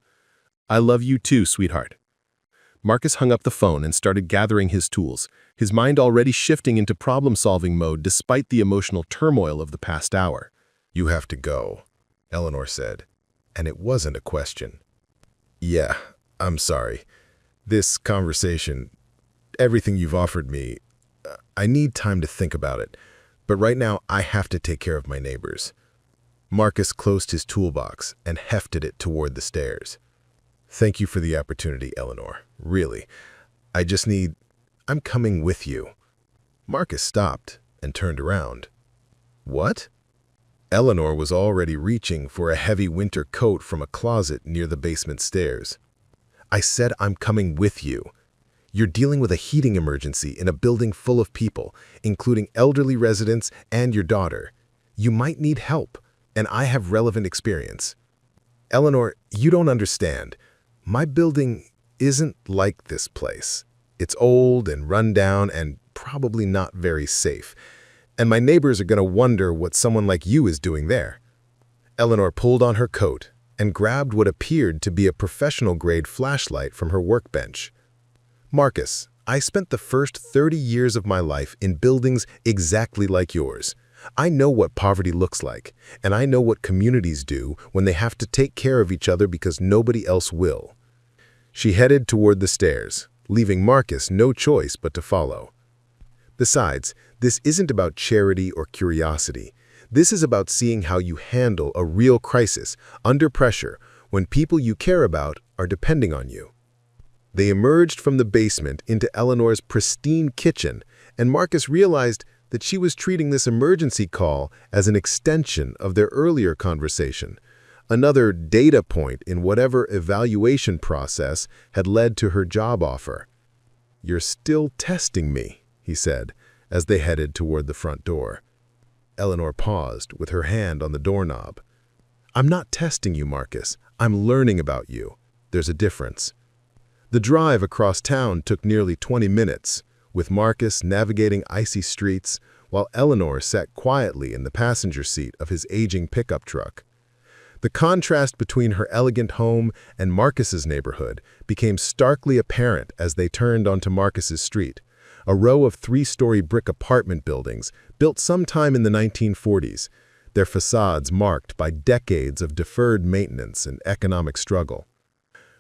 "I love you too, sweetheart." Marcus hung up the phone and started gathering his tools, his mind already shifting into problem-solving mode despite the emotional turmoil of the past hour. "You have to go," Eleanor said, and it wasn't a question. "Yeah, I'm sorry. This conversation, everything you've offered me, I need time to think about it, but right now I have to take care of my neighbors." Marcus closed his toolbox and hefted it toward the stairs. "Thank you for the opportunity, Eleanor. Really. I'm coming with you." Marcus stopped and turned around. "What?" Eleanor was already reaching for a heavy winter coat from a closet near the basement stairs. "I said I'm coming with you. You're dealing with a heating emergency in a building full of people, including elderly residents and your daughter. You might need help, and I have relevant experience." "Eleanor, you don't understand. My building isn't like this place. It's old and run down and probably not very safe. And my neighbors are going to wonder what someone like you is doing there." Eleanor pulled on her coat and grabbed what appeared to be a professional-grade flashlight from her workbench. "Marcus, I spent the first 30 years of my life in buildings exactly like yours. I know what poverty looks like, and I know what communities do when they have to take care of each other because nobody else will." She headed toward the stairs, leaving Marcus no choice but to follow. Besides, this isn't about charity or curiosity. This is about seeing how you handle a real crisis under pressure when people you care about are depending on you. They emerged from the basement into Eleanor's pristine kitchen, and Marcus realized that she was treating this emergency call as an extension of their earlier conversation, another data point in whatever evaluation process had led to her job offer. "You're still testing me," he said, as they headed toward the front door. Eleanor paused, with her hand on the doorknob. "I'm not testing you, Marcus. I'm learning about you. There's a difference." The drive across town took nearly 20 minutes, with Marcus navigating icy streets while Eleanor sat quietly in the passenger seat of his aging pickup truck. The contrast between her elegant home and Marcus's neighborhood became starkly apparent as they turned onto Marcus's street, a row of 3-story brick apartment buildings built sometime in the 1940s, their facades marked by decades of deferred maintenance and economic struggle.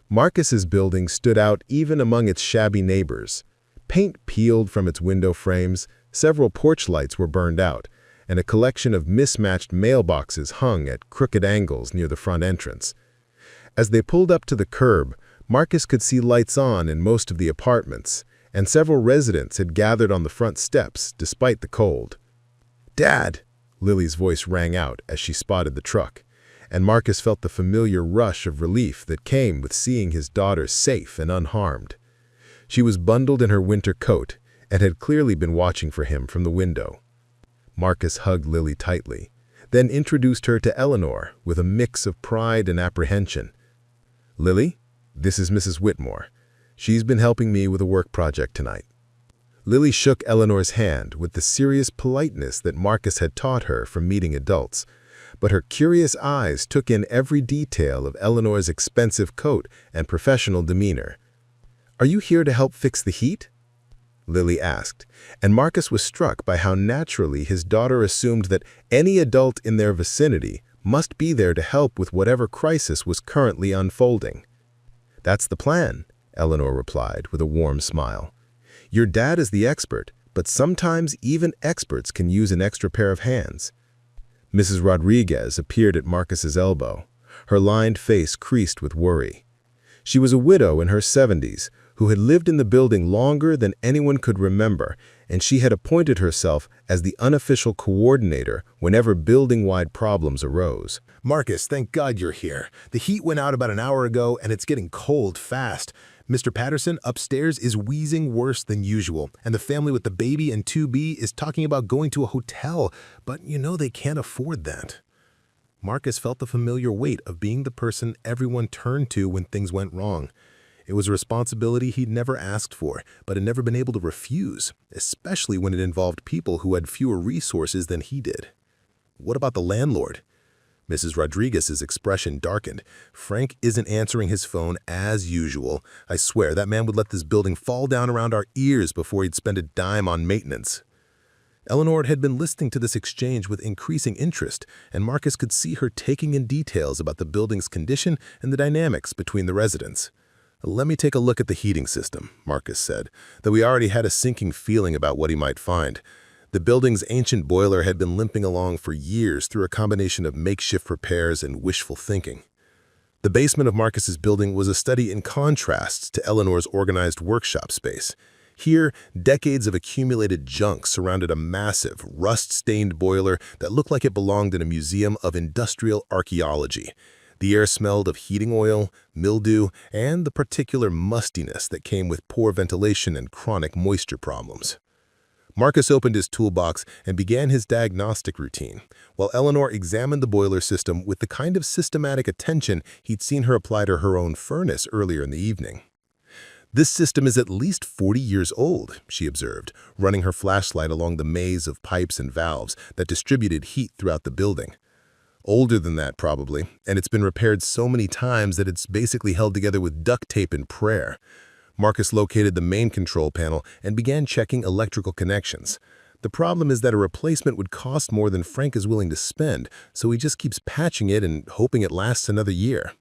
Marcus's building stood out even among its shabby neighbors. Paint peeled from its window frames, several porch lights were burned out, and a collection of mismatched mailboxes hung at crooked angles near the front entrance. As they pulled up to the curb, Marcus could see lights on in most of the apartments, and several residents had gathered on the front steps despite the cold. "Dad!" Lily's voice rang out as she spotted the truck, and Marcus felt the familiar rush of relief that came with seeing his daughter safe and unharmed. She was bundled in her winter coat and had clearly been watching for him from the window. Marcus hugged Lily tightly, then introduced her to Eleanor with a mix of pride and apprehension. "Lily, this is Mrs. Whitmore. She's been helping me with a work project tonight." Lily shook Eleanor's hand with the serious politeness that Marcus had taught her from meeting adults, but her curious eyes took in every detail of Eleanor's expensive coat and professional demeanor. "Are you here to help fix the heat?" Lily asked, and Marcus was struck by how naturally his daughter assumed that any adult in their vicinity must be there to help with whatever crisis was currently unfolding. "That's the plan," Eleanor replied with a warm smile. "Your dad is the expert, but sometimes even experts can use an extra pair of hands." Mrs. Rodriguez appeared at Marcus's elbow, her lined face creased with worry. She was a widow in her 70s who had lived in the building longer than anyone could remember, and she had appointed herself as the unofficial coordinator whenever building-wide problems arose. "Marcus, thank God you're here. The heat went out about an hour ago, and it's getting cold fast. Mr. Patterson upstairs is wheezing worse than usual, and the family with the baby and 2B is talking about going to a hotel, but you know they can't afford that." Marcus felt the familiar weight of being the person everyone turned to when things went wrong. It was a responsibility he'd never asked for, but had never been able to refuse, especially when it involved people who had fewer resources than he did. "What about the landlord?" Mrs. Rodriguez's expression darkened. "Frank isn't answering his phone as usual. I swear that man would let this building fall down around our ears before he'd spend a dime on maintenance." Eleanor had been listening to this exchange with increasing interest, and Marcus could see her taking in details about the building's condition and the dynamics between the residents. "Let me take a look at the heating system," Marcus said, though he already had a sinking feeling about what he might find. The building's ancient boiler had been limping along for years through a combination of makeshift repairs and wishful thinking. The basement of Marcus's building was a study in contrasts to Eleanor's organized workshop space. Here, decades of accumulated junk surrounded a massive, rust-stained boiler that looked like it belonged in a museum of industrial archaeology. The air smelled of heating oil, mildew, and the particular mustiness that came with poor ventilation and chronic moisture problems. Marcus opened his toolbox and began his diagnostic routine, while Eleanor examined the boiler system with the kind of systematic attention he'd seen her apply to her own furnace earlier in the evening. This system is at least 40 years old, she observed, running her flashlight along the maze of pipes and valves that distributed heat throughout the building. Older than that, probably, and it's been repaired so many times that it's basically held together with duct tape and prayer. Marcus located the main control panel and began checking electrical connections. The problem is that a replacement would cost more than Frank is willing to spend, so he just keeps patching it and hoping it lasts another year.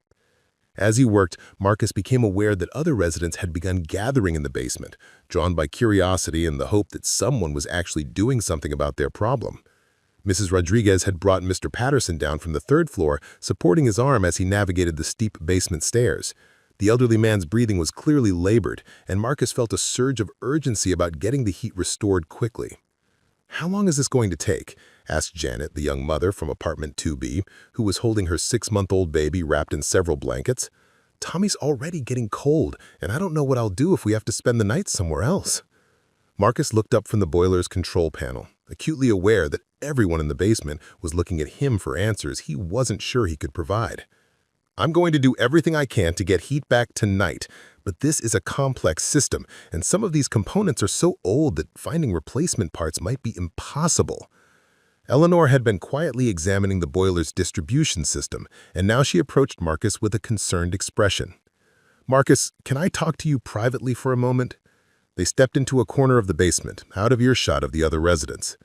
As he worked, Marcus became aware that other residents had begun gathering in the basement, drawn by curiosity and the hope that someone was actually doing something about their problem. Mrs. Rodriguez had brought Mr. Patterson down from the third floor, supporting his arm as he navigated the steep basement stairs. The elderly man's breathing was clearly labored, and Marcus felt a surge of urgency about getting the heat restored quickly. "How long is this going to take?" asked Janet, the young mother from apartment 2B, who was holding her 6-month-old baby wrapped in several blankets. "Tommy's already getting cold, and I don't know what I'll do if we have to spend the night somewhere else." Marcus looked up from the boiler's control panel, acutely aware that everyone in the basement was looking at him for answers he wasn't sure he could provide. "I'm going to do everything I can to get heat back tonight, but this is a complex system, and some of these components are so old that finding replacement parts might be impossible." Eleanor had been quietly examining the boiler's distribution system, and now she approached Marcus with a concerned expression. "Marcus, can I talk to you privately for a moment?" They stepped into a corner of the basement, out of earshot of the other residents.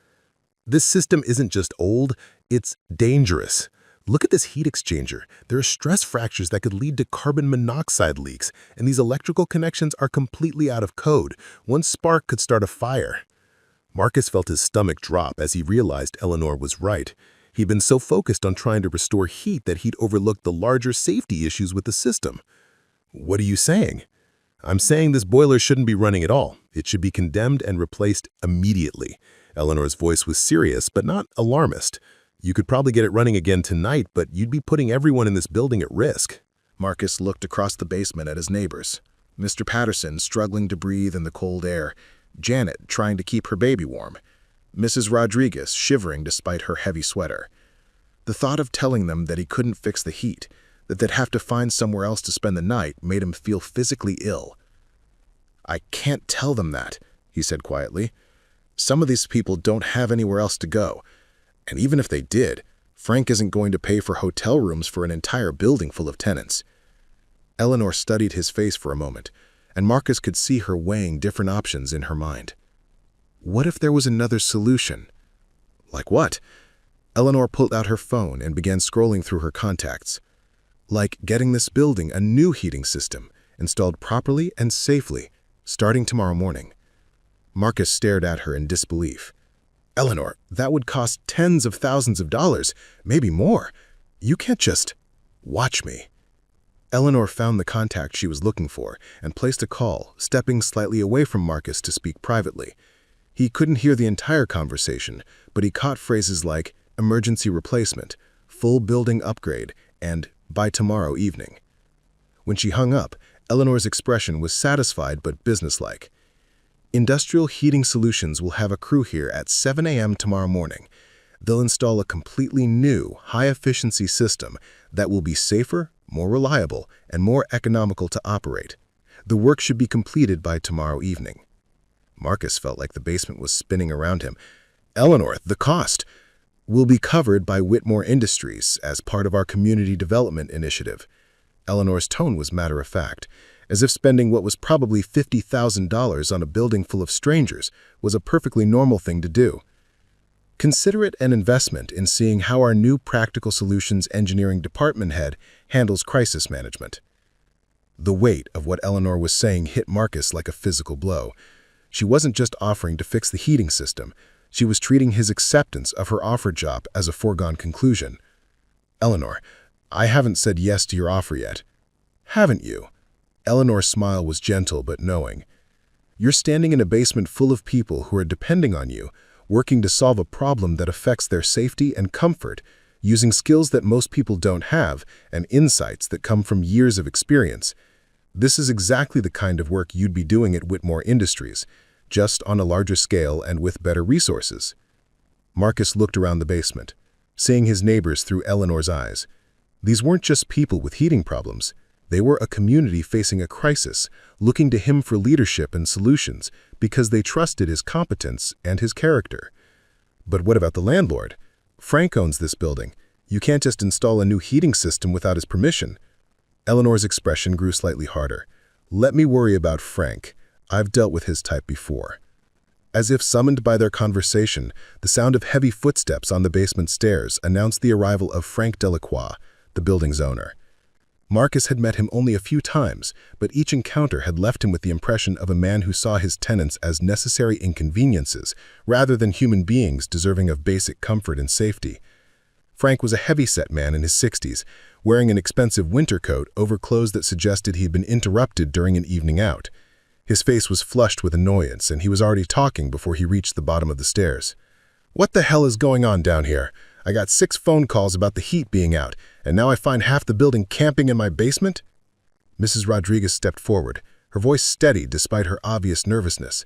"This system isn't just old, it's dangerous. Look at this heat exchanger. There are stress fractures that could lead to carbon monoxide leaks, and these electrical connections are completely out of code. One spark could start a fire." Marcus felt his stomach drop as he realized Eleanor was right. He'd been so focused on trying to restore heat that he'd overlooked the larger safety issues with the system. "What are you saying?" "I'm saying this boiler shouldn't be running at all. It should be condemned and replaced immediately." Eleanor's voice was serious, but not alarmist. "You could probably get it running again tonight, but you'd be putting everyone in this building at risk." Marcus looked across the basement at his neighbors. Mr. Patterson struggling to breathe in the cold air, Janet trying to keep her baby warm, Mrs. Rodriguez shivering despite her heavy sweater. The thought of telling them that he couldn't fix the heat, that they'd have to find somewhere else to spend the night, made him feel physically ill. "I can't tell them that," he said quietly. "Some of these people don't have anywhere else to go. And even if they did, Frank isn't going to pay for hotel rooms for an entire building full of tenants." Eleanor studied his face for a moment, and Marcus could see her weighing different options in her mind. What if there was another solution? Like what? Eleanor pulled out her phone and began scrolling through her contacts. Like getting this building a new heating system, installed properly and safely, starting tomorrow morning. Marcus stared at her in disbelief. "Eleanor, that would cost tens of thousands of dollars, maybe more. You can't just watch me." Eleanor found the contact she was looking for and placed a call, stepping slightly away from Marcus to speak privately. He couldn't hear the entire conversation, but he caught phrases like emergency replacement, full building upgrade, and by tomorrow evening. When she hung up, Eleanor's expression was satisfied but businesslike. "Industrial Heating Solutions will have a crew here at 7 a.m. tomorrow morning. They'll install a completely new, high-efficiency system that will be safer, more reliable, and more economical to operate. The work should be completed by tomorrow evening." Marcus felt like the basement was spinning around him. "Eleanor, the cost will be covered by Whitmore Industries as part of our community development initiative." Eleanor's tone was matter-of-fact, as if spending what was probably $50,000 on a building full of strangers was a perfectly normal thing to do. "Consider it an investment in seeing how our new Practical Solutions Engineering Department head handles crisis management." The weight of what Eleanor was saying hit Marcus like a physical blow. She wasn't just offering to fix the heating system. She was treating his acceptance of her offer job as a foregone conclusion. "Eleanor, I haven't said yes to your offer yet." "Haven't you?" Eleanor's smile was gentle but knowing. "You're standing in a basement full of people who are depending on you, working to solve a problem that affects their safety and comfort, using skills that most people don't have and insights that come from years of experience. This is exactly the kind of work you'd be doing at Whitmore Industries, just on a larger scale and with better resources." Marcus looked around the basement, seeing his neighbors through Eleanor's eyes. These weren't just people with heating problems. They were a community facing a crisis, looking to him for leadership and solutions because they trusted his competence and his character. But what about the landlord? Frank owns this building. You can't just install a new heating system without his permission. Eleanor's expression grew slightly harder. Let me worry about Frank. I've dealt with his type before. As if summoned by their conversation, the sound of heavy footsteps on the basement stairs announced the arrival of Frank Delacroix, the building's owner. Marcus had met him only a few times, but each encounter had left him with the impression of a man who saw his tenants as necessary inconveniences rather than human beings deserving of basic comfort and safety. Frank was a heavy-set man in his 60s, wearing an expensive winter coat over clothes that suggested he'd been interrupted during an evening out. His face was flushed with annoyance, and he was already talking before he reached the bottom of the stairs. "What the hell is going on down here? I got 6 phone calls about the heat being out, and now I find half the building camping in my basement?" Mrs. Rodriguez stepped forward, her voice steady despite her obvious nervousness.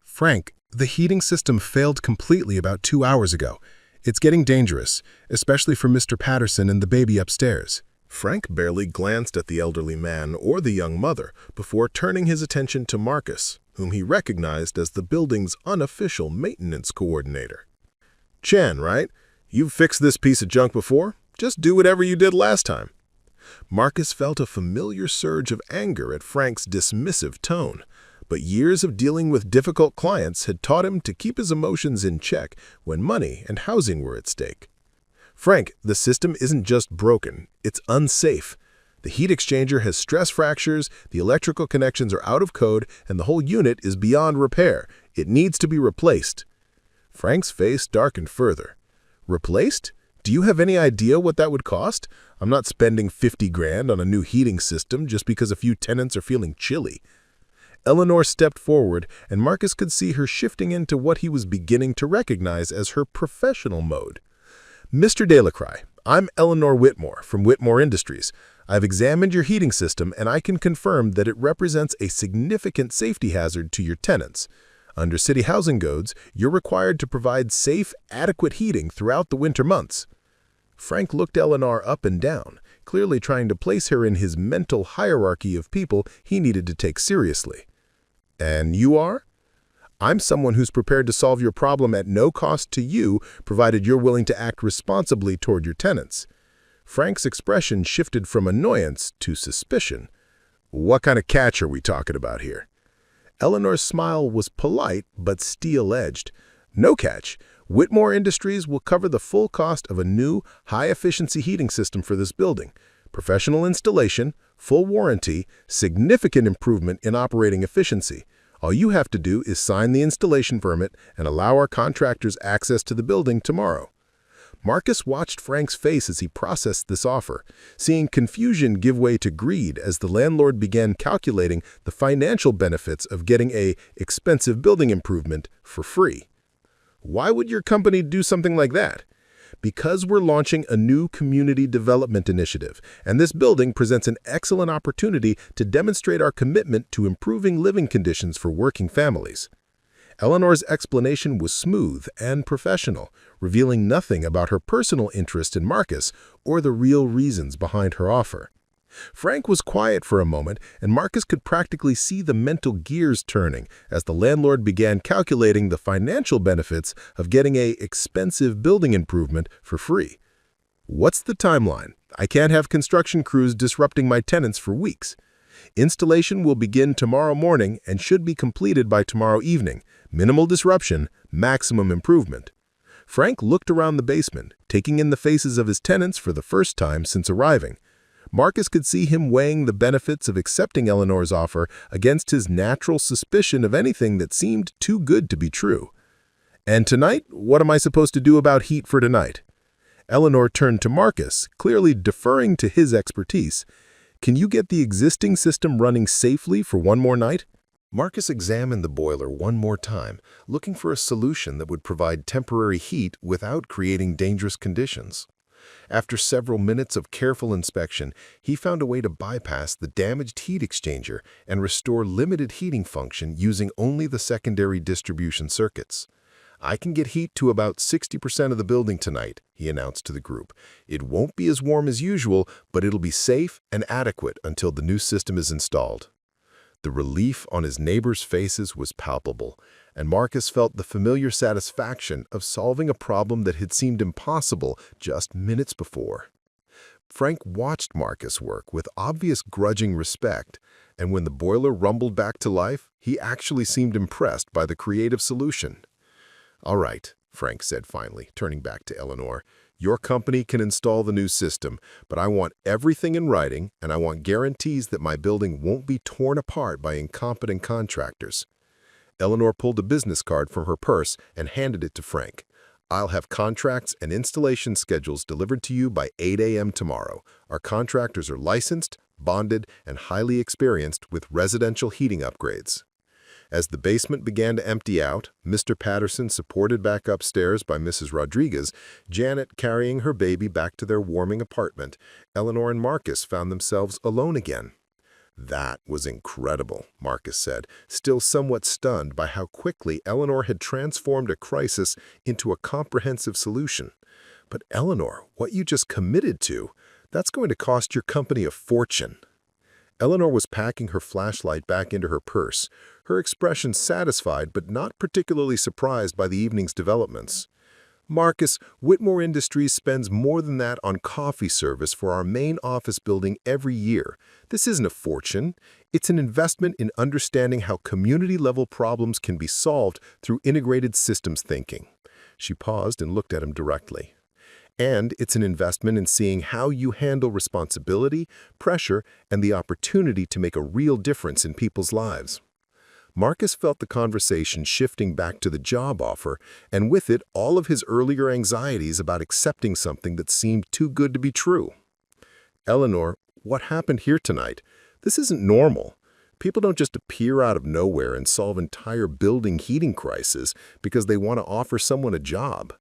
"Frank, the heating system failed completely about 2 hours ago. It's getting dangerous, especially for Mr. Patterson and the baby upstairs." Frank barely glanced at the elderly man or the young mother before turning his attention to Marcus, whom he recognized as the building's unofficial maintenance coordinator. "Chen, right? You've fixed this piece of junk before? Just do whatever you did last time." Marcus felt a familiar surge of anger at Frank's dismissive tone, but years of dealing with difficult clients had taught him to keep his emotions in check when money and housing were at stake. "Frank, the system isn't just broken, it's unsafe. The heat exchanger has stress fractures, the electrical connections are out of code, and the whole unit is beyond repair. It needs to be replaced." Frank's face darkened further. "Replaced? Do you have any idea what that would cost? I'm not spending 50 grand on a new heating system just because a few tenants are feeling chilly." Eleanor stepped forward, and Marcus could see her shifting into what he was beginning to recognize as her professional mode. "Mr. Delacroix, I'm Eleanor Whitmore from Whitmore Industries. I've examined your heating system, and I can confirm that it represents a significant safety hazard to your tenants. Under city housing codes, you're required to provide safe, adequate heating throughout the winter months." Frank looked Eleanor up and down, clearly trying to place her in his mental hierarchy of people he needed to take seriously. "And you are?" "I'm someone who's prepared to solve your problem at no cost to you, provided you're willing to act responsibly toward your tenants." Frank's expression shifted from annoyance to suspicion. "What kind of catch are we talking about here?" Eleanor's smile was polite but steel-edged. "No catch. Whitmore Industries will cover the full cost of a new, high-efficiency heating system for this building. Professional installation, full warranty, significant improvement in operating efficiency. All you have to do is sign the installation permit and allow our contractors access to the building tomorrow." Marcus watched Frank's face as he processed this offer, seeing confusion give way to greed as the landlord began calculating the financial benefits of getting an expensive building improvement for free. "Why would your company do something like that?" "Because we're launching a new community development initiative, and this building presents an excellent opportunity to demonstrate our commitment to improving living conditions for working families." Eleanor's explanation was smooth and professional, revealing nothing about her personal interest in Marcus or the real reasons behind her offer. Frank was quiet for a moment, and Marcus could practically see the mental gears turning as the landlord began calculating the financial benefits of getting an expensive building improvement for free. "What's the timeline? I can't have construction crews disrupting my tenants for weeks. Installation will begin tomorrow morning and should be completed by tomorrow evening. Minimal disruption, maximum improvement." Frank looked around the basement, taking in the faces of his tenants for the first time since arriving. Marcus could see him weighing the benefits of accepting Eleanor's offer against his natural suspicion of anything that seemed too good to be true. "And tonight, what am I supposed to do about heat for tonight?" Eleanor turned to Marcus, clearly deferring to his expertise. "Can you get the existing system running safely for one more night?" Marcus examined the boiler one more time, looking for a solution that would provide temporary heat without creating dangerous conditions. After several minutes of careful inspection, he found a way to bypass the damaged heat exchanger and restore limited heating function using only the secondary distribution circuits. I can get heat to about 60% of the building tonight, he announced to the group. It won't be as warm as usual, but it'll be safe and adequate until the new system is installed. The relief on his neighbors' faces was palpable, and Marcus felt the familiar satisfaction of solving a problem that had seemed impossible just minutes before. Frank watched Marcus work with obvious grudging respect, and when the boiler rumbled back to life, he actually seemed impressed by the creative solution. "All right," Frank said finally, turning back to Eleanor. "Your company can install the new system, but I want everything in writing, and I want guarantees that my building won't be torn apart by incompetent contractors." Eleanor pulled a business card from her purse and handed it to Frank. "I'll have contracts and installation schedules delivered to you by 8 a.m. tomorrow. Our contractors are licensed, bonded, and highly experienced with residential heating upgrades." As the basement began to empty out, Mr. Patterson supported back upstairs by Mrs. Rodriguez, Janet carrying her baby back to their warming apartment, Eleanor and Marcus found themselves alone again. "That was incredible," Marcus said, still somewhat stunned by how quickly Eleanor had transformed a crisis into a comprehensive solution. "But Eleanor, what you just committed to, that's going to cost your company a fortune." Eleanor was packing her flashlight back into her purse, her expression satisfied but not particularly surprised by the evening's developments. "Marcus, Whitmore Industries spends more than that on coffee service for our main office building every year. This isn't a fortune. It's an investment in understanding how community-level problems can be solved through integrated systems thinking." She paused and looked at him directly. "And it's an investment in seeing how you handle responsibility, pressure, and the opportunity to make a real difference in people's lives." Marcus felt the conversation shifting back to the job offer, and with it all of his earlier anxieties about accepting something that seemed too good to be true. "Eleanor, what happened here tonight? This isn't normal. People don't just appear out of nowhere and solve entire building heating crises because they want to offer someone a job."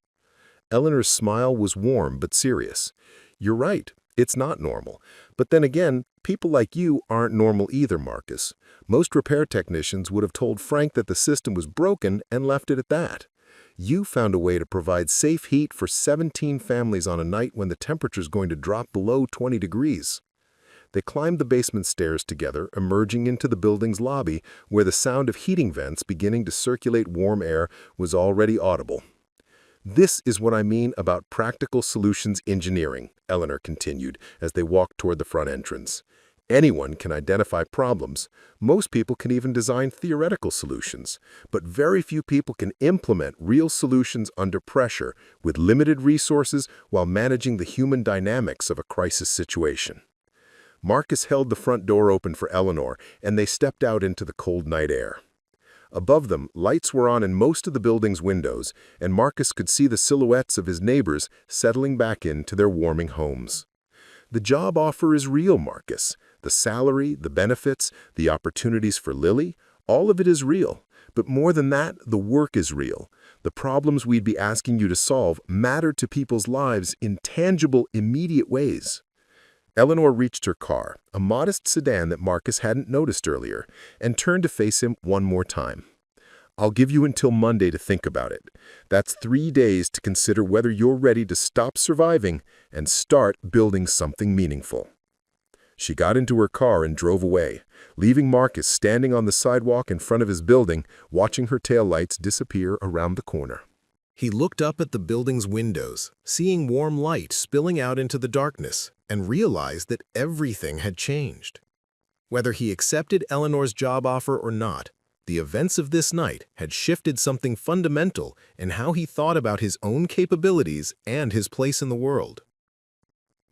Eleanor's smile was warm but serious. "You're right. It's not normal. But then again, people like you aren't normal either, Marcus. Most repair technicians would have told Frank that the system was broken and left it at that. You found a way to provide safe heat for 17 families on a night when the temperature's going to drop below 20 degrees. They climbed the basement stairs together, emerging into the building's lobby, where the sound of heating vents beginning to circulate warm air was already audible. "This is what I mean about practical solutions engineering," Eleanor continued as they walked toward the front entrance. "Anyone can identify problems. Most people can even design theoretical solutions. But very few people can implement real solutions under pressure with limited resources while managing the human dynamics of a crisis situation." Marcus held the front door open for Eleanor, and they stepped out into the cold night air. Above them, lights were on in most of the building's windows, and Marcus could see the silhouettes of his neighbors settling back into their warming homes. "The job offer is real, Marcus. The salary, the benefits, the opportunities for Lily, all of it is real. But more than that, the work is real. The problems we'd be asking you to solve matter to people's lives in tangible, immediate ways." Eleanor reached her car, a modest sedan that Marcus hadn't noticed earlier, and turned to face him one more time. "I'll give you until Monday to think about it. That's 3 days to consider whether you're ready to stop surviving and start building something meaningful." She got into her car and drove away, leaving Marcus standing on the sidewalk in front of his building, watching her taillights disappear around the corner. He looked up at the building's windows, seeing warm light spilling out into the darkness, and realized that everything had changed. Whether he accepted Eleanor's job offer or not, the events of this night had shifted something fundamental in how he thought about his own capabilities and his place in the world.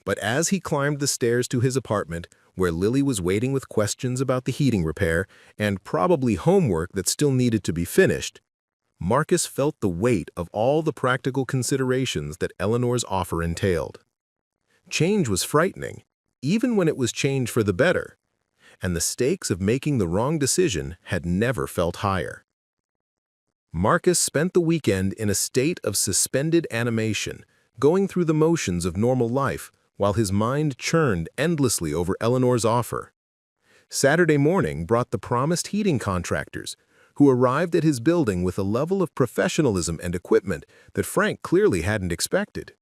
But as he climbed the stairs to his apartment, where Lily was waiting with questions about the heating repair and probably homework that still needed to be finished, Marcus felt the weight of all the practical considerations that Eleanor's offer entailed. Change was frightening, even when it was change for the better, and the stakes of making the wrong decision had never felt higher. Marcus spent the weekend in a state of suspended animation, going through the motions of normal life while his mind churned endlessly over Eleanor's offer. Saturday morning brought the promised heating contractors, who arrived at his building with a level of professionalism and equipment that Frank clearly hadn't expected.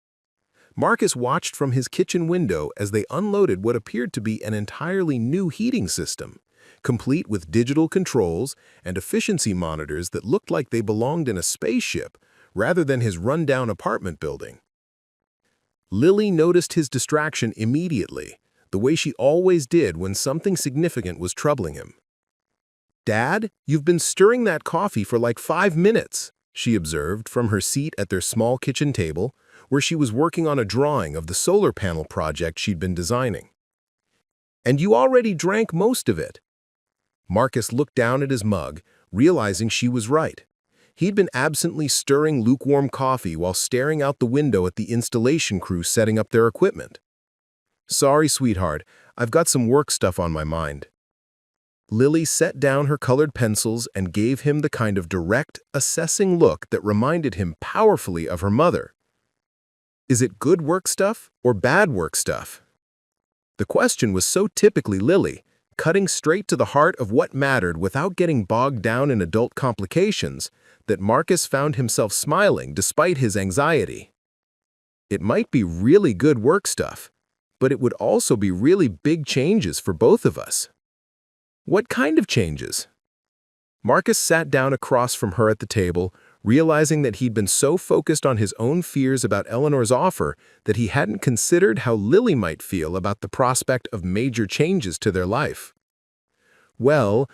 Marcus watched from his kitchen window as they unloaded what appeared to be an entirely new heating system, complete with digital controls and efficiency monitors that looked like they belonged in a spaceship rather than his rundown apartment building. Lily noticed his distraction immediately, the way she always did when something significant was troubling him. "Dad, you've been stirring that coffee for like 5 minutes," she observed from her seat at their small kitchen table, where she was working on a drawing of the solar panel project she'd been designing. "And you already drank most of it." Marcus looked down at his mug, realizing she was right. He'd been absently stirring lukewarm coffee while staring out the window at the installation crew setting up their equipment. "Sorry, sweetheart, I've got some work stuff on my mind." Lily set down her colored pencils and gave him the kind of direct, assessing look that reminded him powerfully of her mother. "Is it good work stuff or bad work stuff?" The question was so typically Lily, cutting straight to the heart of what mattered without getting bogged down in adult complications, that Marcus found himself smiling despite his anxiety. It might be really good work stuff, but it would also be really big changes for both of us. What kind of changes? Marcus sat down across from her at the table, realizing that he'd been so focused on his own fears about Eleanor's offer that he hadn't considered how Lily might feel about the prospect of major changes to their life. "Well,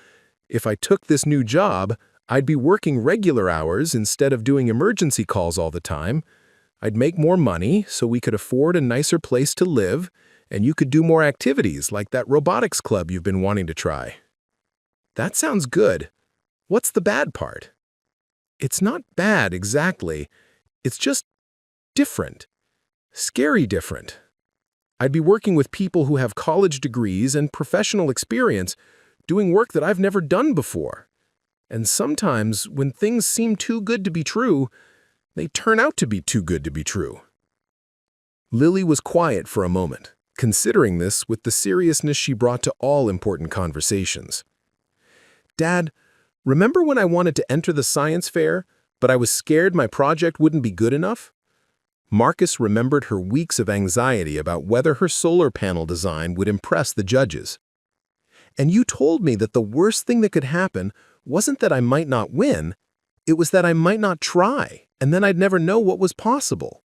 if I took this new job, I'd be working regular hours instead of doing emergency calls all the time. I'd make more money so we could afford a nicer place to live, and you could do more activities like that robotics club you've been wanting to try." "That sounds good. What's the bad part?" "It's not bad exactly. It's just different. Scary different. I'd be working with people who have college degrees and professional experience, doing work that I've never done before. And sometimes, when things seem too good to be true, they turn out to be too good to be true." Lily was quiet for a moment, considering this with the seriousness she brought to all important conversations. "Dad, remember when I wanted to enter the science fair, but I was scared my project wouldn't be good enough?" Marcus remembered her weeks of anxiety about whether her solar panel design would impress the judges. "And you told me that the worst thing that could happen wasn't that I might not win, it was that I might not try, and then I'd never know what was possible."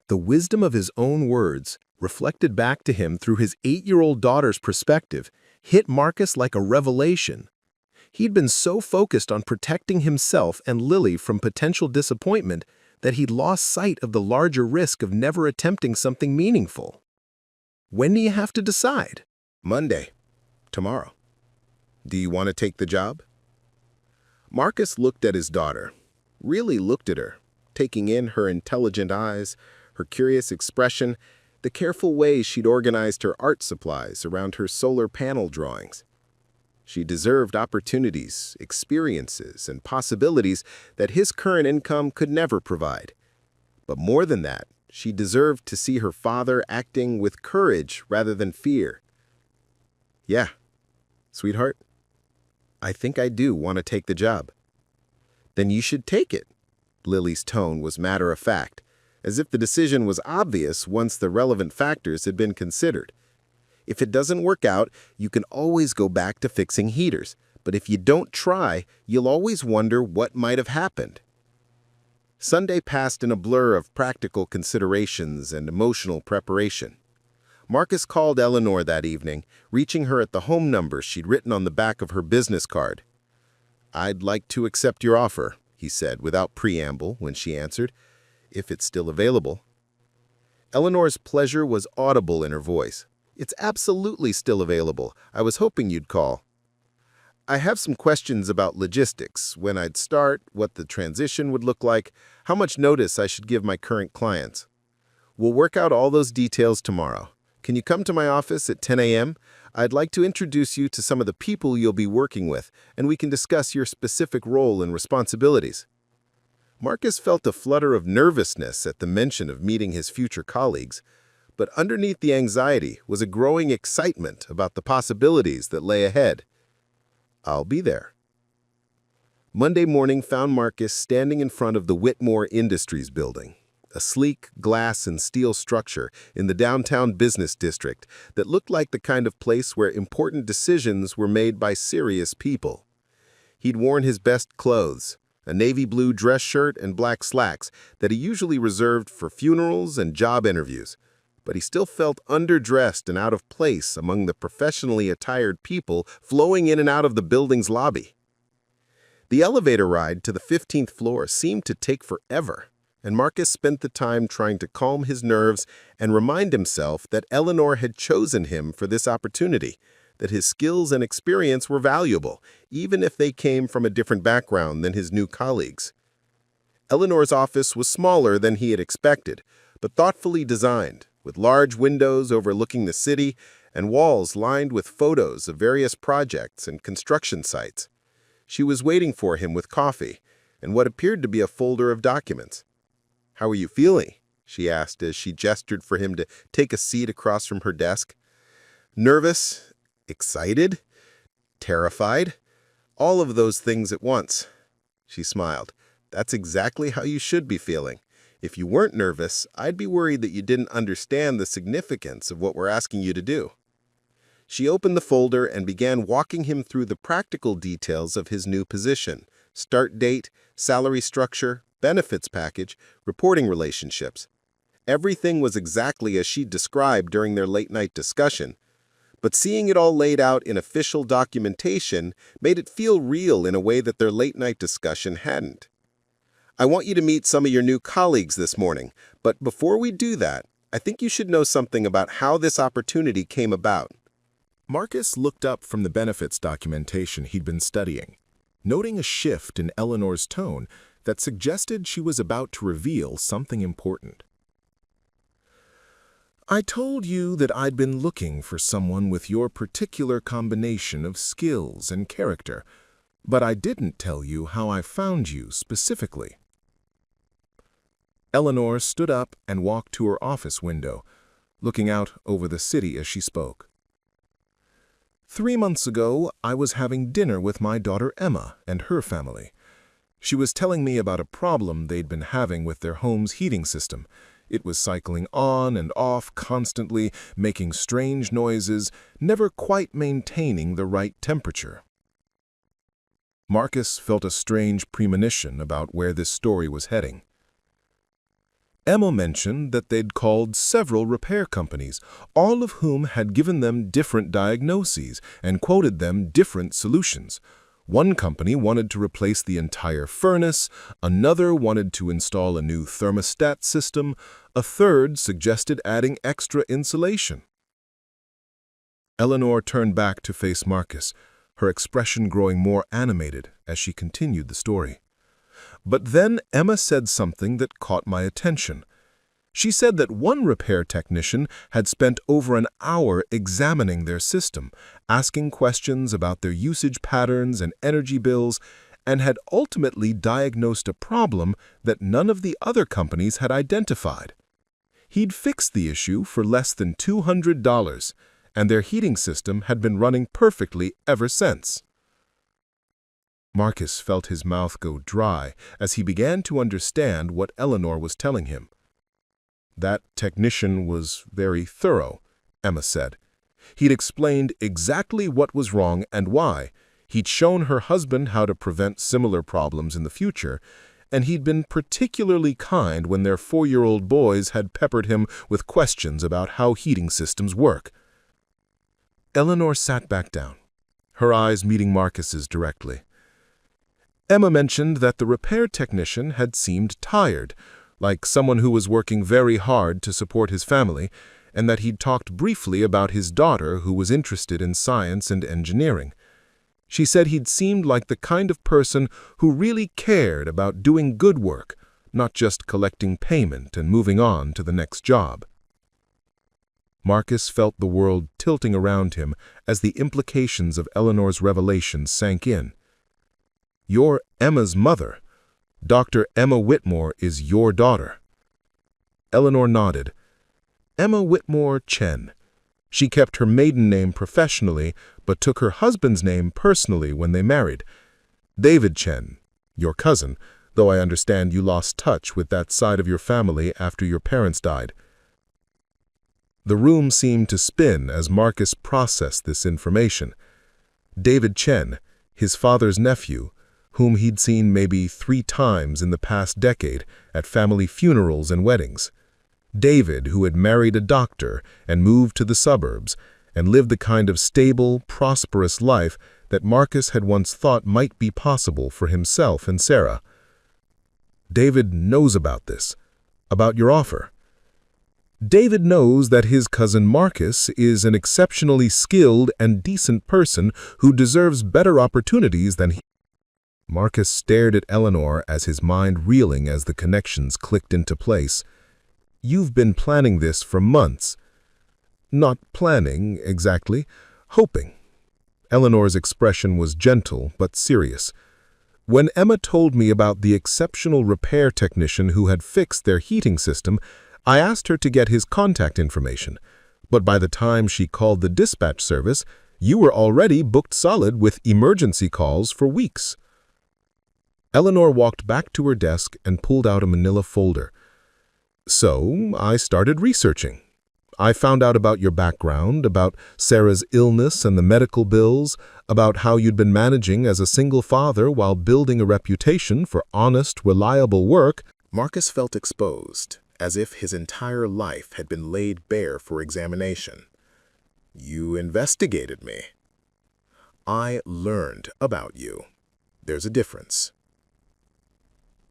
The wisdom of his own words, reflected back to him through his 8-year-old daughter's perspective, hit Marcus like a revelation. He'd been so focused on protecting himself and Lily from potential disappointment that he'd lost sight of the larger risk of never attempting something meaningful. "When do you have to decide?" Monday. Tomorrow. Do you want to take the job? Marcus looked at his daughter, really looked at her, taking in her intelligent eyes, her curious expression, the careful way she'd organized her art supplies around her solar panel drawings. She deserved opportunities, experiences, and possibilities that his current income could never provide. But more than that, she deserved to see her father acting with courage rather than fear. "Yeah, sweetheart, I think I do want to take the job." "Then you should take it." Lily's tone was matter-of-fact, as if the decision was obvious once the relevant factors had been considered. "If it doesn't work out, you can always go back to fixing heaters, but if you don't try, you'll always wonder what might have happened." Sunday passed in a blur of practical considerations and emotional preparation. Marcus called Eleanor that evening, reaching her at the home number she'd written on the back of her business card. "I'd like to accept your offer," he said without preamble when she answered, "if it's still available." Eleanor's pleasure was audible in her voice. "It's absolutely still available. I was hoping you'd call. I have some questions about logistics, when I'd start, what the transition would look like, how much notice I should give my current clients. We'll work out all those details tomorrow. Can you come to my office at 10 a.m.? I'd like to introduce you to some of the people you'll be working with, and we can discuss your specific role and responsibilities." Marcus felt a flutter of nervousness at the mention of meeting his future colleagues, but underneath the anxiety was a growing excitement about the possibilities that lay ahead. "I'll be there." Monday morning found Marcus standing in front of the Whitmore Industries building, a sleek glass and steel structure in the downtown business district that looked like the kind of place where important decisions were made by serious people. He'd worn his best clothes, a navy blue dress shirt and black slacks that he usually reserved for funerals and job interviews, but he still felt underdressed and out of place among the professionally attired people flowing in and out of the building's lobby. The elevator ride to the 15th floor seemed to take forever, and Marcus spent the time trying to calm his nerves and remind himself that Eleanor had chosen him for this opportunity, that his skills and experience were valuable, even if they came from a different background than his new colleagues. Eleanor's office was smaller than he had expected, but thoughtfully designed, with large windows overlooking the city and walls lined with photos of various projects and construction sites. She was waiting for him with coffee and what appeared to be a folder of documents. "How are you feeling?" she asked as she gestured for him to take a seat across from her desk. "Nervous, excited, terrified, all of those things at once." She smiled. "That's exactly how you should be feeling. If you weren't nervous, I'd be worried that you didn't understand the significance of what we're asking you to do." She opened the folder and began walking him through the practical details of his new position: start date, salary structure, benefits package, reporting relationships. Everything was exactly as she described during their late-night discussion, but seeing it all laid out in official documentation made it feel real in a way that their late-night discussion hadn't. "I want you to meet some of your new colleagues this morning, but before we do that, I think you should know something about how this opportunity came about." Marcus looked up from the benefits documentation he'd been studying, noting a shift in Eleanor's tone that suggested she was about to reveal something important. "I told you that I'd been looking for someone with your particular combination of skills and character, but I didn't tell you how I found you specifically." Eleanor stood up and walked to her office window, looking out over the city as she spoke. 3 months ago, I was having dinner with my daughter Emma and her family. She was telling me about a problem they'd been having with their home's heating system. It was cycling on and off constantly, making strange noises, never quite maintaining the right temperature. Marcus felt a strange premonition about where this story was heading. Emma mentioned that they'd called several repair companies, all of whom had given them different diagnoses and quoted them different solutions. One company wanted to replace the entire furnace, another wanted to install a new thermostat system, a third suggested adding extra insulation. Eleanor turned back to face Marcus, her expression growing more animated as she continued the story. But then Emma said something that caught my attention. She said that one repair technician had spent over an hour examining their system, asking questions about their usage patterns and energy bills, and had ultimately diagnosed a problem that none of the other companies had identified. He'd fixed the issue for less than $200, and their heating system had been running perfectly ever since. Marcus felt his mouth go dry as he began to understand what Eleanor was telling him. "That technician was very thorough," Emma said. "He'd explained exactly what was wrong and why. He'd shown her husband how to prevent similar problems in the future, and he'd been particularly kind when their 4-year-old boys had peppered him with questions about how heating systems work." Eleanor sat back down, her eyes meeting Marcus's directly. Emma mentioned that the repair technician had seemed tired, like someone who was working very hard to support his family, and that he'd talked briefly about his daughter who was interested in science and engineering. She said he'd seemed like the kind of person who really cared about doing good work, not just collecting payment and moving on to the next job. Marcus felt the world tilting around him as the implications of Eleanor's revelations sank in. "You're Emma's mother. Dr. Emma Whitmore is your daughter." Eleanor nodded. "Emma Whitmore Chen. She kept her maiden name professionally, but took her husband's name personally when they married. David Chen, Your cousin, though I understand you lost touch with that side of your family after your parents died. The room seemed to spin as Marcus processed this information. David Chen, his father's nephew, whom he'd seen maybe 3 times in the past decade at family funerals and weddings. David, who had married a doctor and moved to the suburbs and lived the kind of stable, prosperous life that Marcus had once thought might be possible for himself and Sarah. David knows about this, about your offer. David knows that his cousin Marcus is an exceptionally skilled and decent person who deserves better opportunities than he. Marcus stared at Eleanor as his mind reeling as the connections clicked into place. You've been planning this for months. Not planning, exactly, hoping. Eleanor's expression was gentle but serious. When Emma told me about the exceptional repair technician who had fixed their heating system, I asked her to get his contact information. But by the time she called the dispatch service, you were already booked solid with emergency calls for weeks. Eleanor walked back to her desk and pulled out a manila folder. So I started researching. I found out about your background, about Sarah's illness and the medical bills, about how you'd been managing as a single father while building a reputation for honest, reliable work. Marcus felt exposed, as if his entire life had been laid bare for examination. You investigated me. I learned about you. There's a difference.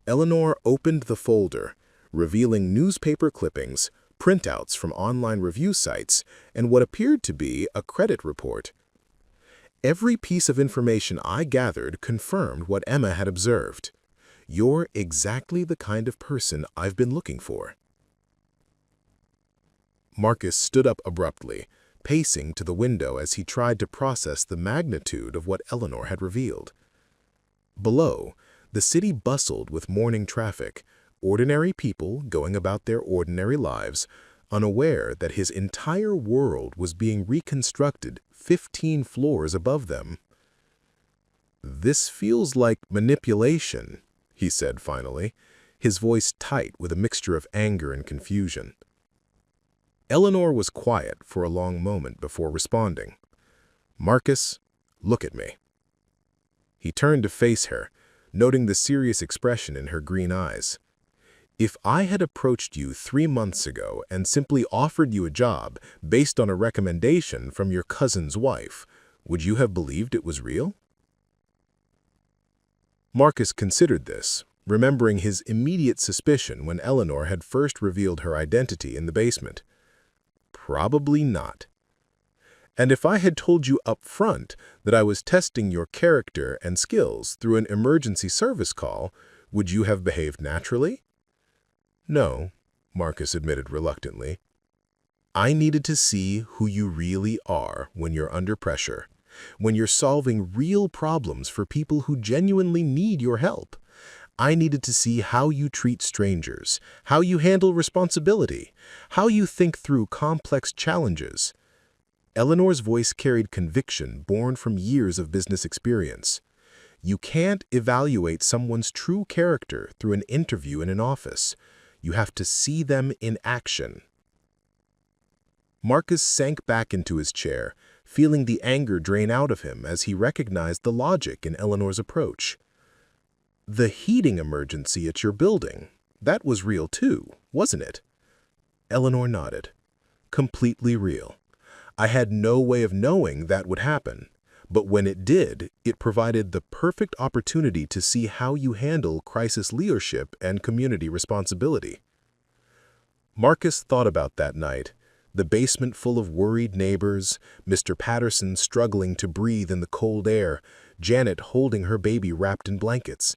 Eleanor opened the folder, revealing newspaper clippings, printouts from online review sites, and what appeared to be a credit report. Every piece of information I gathered confirmed what Emma had observed. You're exactly the kind of person I've been looking for. Marcus stood up abruptly, pacing to the window as he tried to process the magnitude of what Eleanor had revealed. Below, the city bustled with morning traffic, ordinary people going about their ordinary lives, unaware that his entire world was being reconstructed 15 floors above them. "This feels like manipulation," he said finally, his voice tight with a mixture of anger and confusion. Eleanor was quiet for a long moment before responding. "Marcus, look at me." He turned to face her, noting the serious expression in her green eyes. "If I had approached you 3 months ago and simply offered you a job based on a recommendation from your cousin's wife, would you have believed it was real?" Marcus considered this, remembering his immediate suspicion when Eleanor had first revealed her identity in the basement. Probably not. "And if I had told you up front that I was testing your character and skills through an emergency service call, would you have behaved naturally?" "No," Marcus admitted reluctantly. "I needed to see who you really are when you're under pressure, when you're solving real problems for people who genuinely need your help. I needed to see how you treat strangers, how you handle responsibility, how you think through complex challenges." Eleanor's voice carried conviction born from years of business experience. You can't evaluate someone's true character through an interview in an office. You have to see them in action. Marcus sank back into his chair, feeling the anger drain out of him as he recognized the logic in Eleanor's approach. "The heating emergency at your building, that was real too, wasn't it?" Eleanor nodded. "Completely real. I had no way of knowing that would happen, but when it did, it provided the perfect opportunity to see how you handle crisis leadership and community responsibility." Marcus thought about that night, the basement full of worried neighbors, Mr. Patterson struggling to breathe in the cold air, Janet holding her baby wrapped in blankets.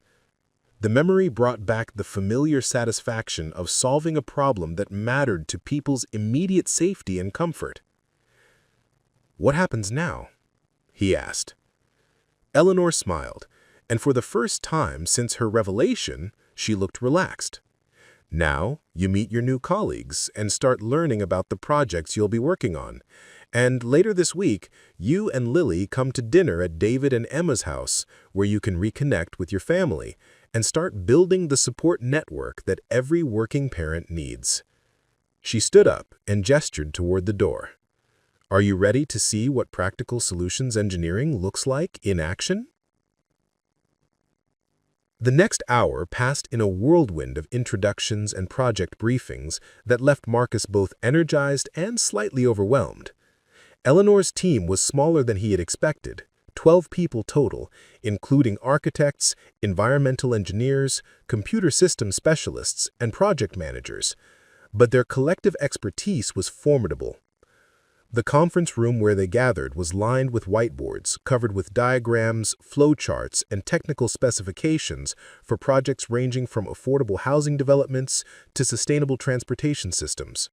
The memory brought back the familiar satisfaction of solving a problem that mattered to people's immediate safety and comfort. "What happens now?" he asked. Eleanor smiled, and for the first time since her revelation, she looked relaxed. "Now, you meet your new colleagues and start learning about the projects you'll be working on. And later this week, you and Lily come to dinner at David and Emma's house, where you can reconnect with your family and start building the support network that every working parent needs. She stood up and gestured toward the door. Are you ready to see what practical solutions engineering looks like in action? The next hour passed in a whirlwind of introductions and project briefings that left Marcus both energized and slightly overwhelmed. Eleanor's team was smaller than he had expected, 12 people total, including architects, environmental engineers, computer system specialists, and project managers. But their collective expertise was formidable. The conference room where they gathered was lined with whiteboards covered with diagrams, flowcharts, and technical specifications for projects ranging from affordable housing developments to sustainable transportation systems.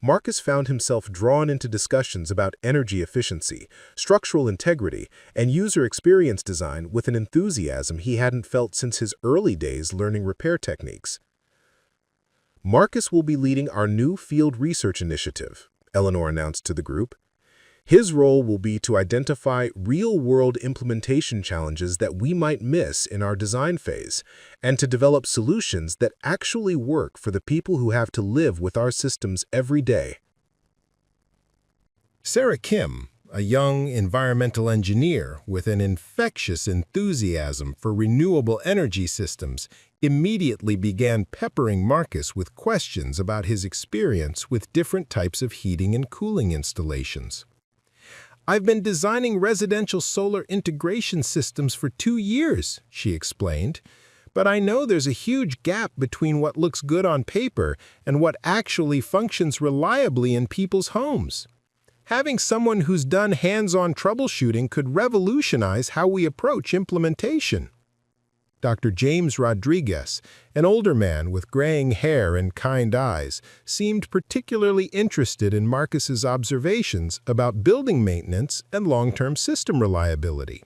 Marcus found himself drawn into discussions about energy efficiency, structural integrity, and user experience design with an enthusiasm he hadn't felt since his early days learning repair techniques. Marcus will be leading our new field research initiative, Eleanor announced to the group. His role will be to identify real-world implementation challenges that we might miss in our design phase and to develop solutions that actually work for the people who have to live with our systems every day. Sarah Kim, a young environmental engineer with an infectious enthusiasm for renewable energy systems, immediately began peppering Marcus with questions about his experience with different types of heating and cooling installations. I've been designing residential solar integration systems for 2 years, she explained, but I know there's a huge gap between what looks good on paper and what actually functions reliably in people's homes. Having someone who's done hands-on troubleshooting could revolutionize how we approach implementation. Dr. James Rodriguez, an older man with graying hair and kind eyes, seemed particularly interested in Marcus's observations about building maintenance and long-term system reliability.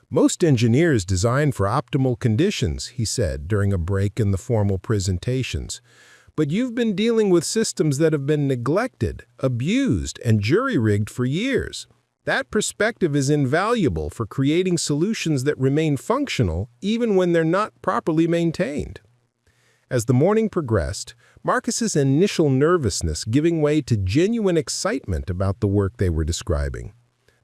Most engineers design for optimal conditions, he said during a break in the formal presentations. But you've been dealing with systems that have been neglected, abused, and jury-rigged for years. That perspective is invaluable for creating solutions that remain functional even when they're not properly maintained. As the morning progressed, Marcus's initial nervousness giving way to genuine excitement about the work they were describing.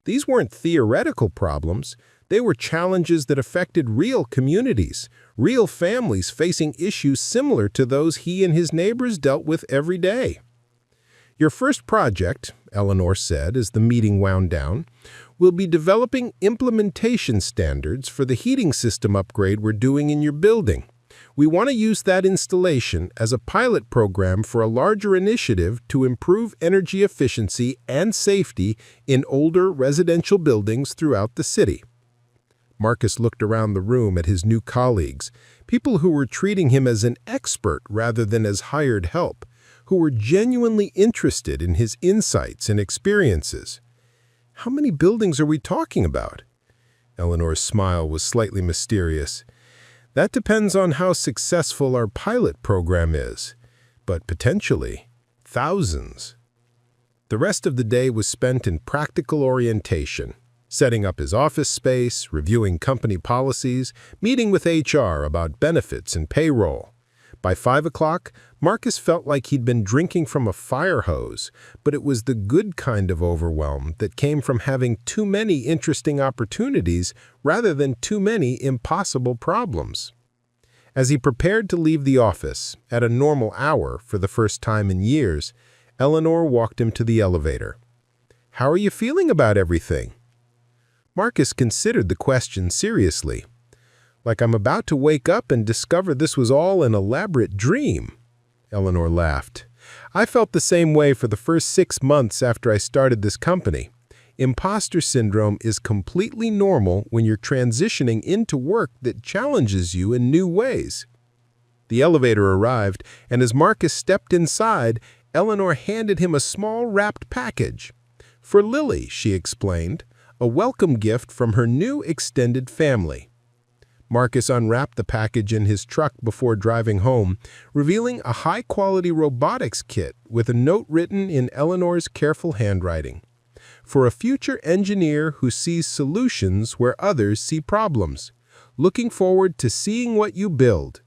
These weren't theoretical problems. They were challenges that affected real communities, real families facing issues similar to those he and his neighbors dealt with every day. Your first project, Eleanor said as the meeting wound down, will be developing implementation standards for the heating system upgrade we're doing in your building. We want to use that installation as a pilot program for a larger initiative to improve energy efficiency and safety in older residential buildings throughout the city. Marcus looked around the room at his new colleagues, people who were treating him as an expert rather than as hired help, who were genuinely interested in his insights and experiences. How many buildings are we talking about? Eleanor's smile was slightly mysterious. That depends on how successful our pilot program is, but potentially thousands. The rest of the day was spent in practical orientation, setting up his office space, reviewing company policies, meeting with HR about benefits and payroll. By 5 o'clock, Marcus felt like he'd been drinking from a fire hose, but it was the good kind of overwhelm that came from having too many interesting opportunities rather than too many impossible problems. As he prepared to leave the office at a normal hour for the first time in years, Eleanor walked him to the elevator. "How are you feeling about everything?" Marcus considered the question seriously. "Like I'm about to wake up and discover this was all an elaborate dream." Eleanor laughed. "I felt the same way for the first 6 months after I started this company. Imposter syndrome is completely normal when you're transitioning into work that challenges you in new ways." The elevator arrived, and as Marcus stepped inside, Eleanor handed him a small wrapped package. "For Lily," she explained, "a welcome gift from her new extended family." Marcus unwrapped the package in his truck before driving home, revealing a high-quality robotics kit with a note written in Eleanor's careful handwriting. "For a future engineer who sees solutions where others see problems. looking forward to seeing what you build."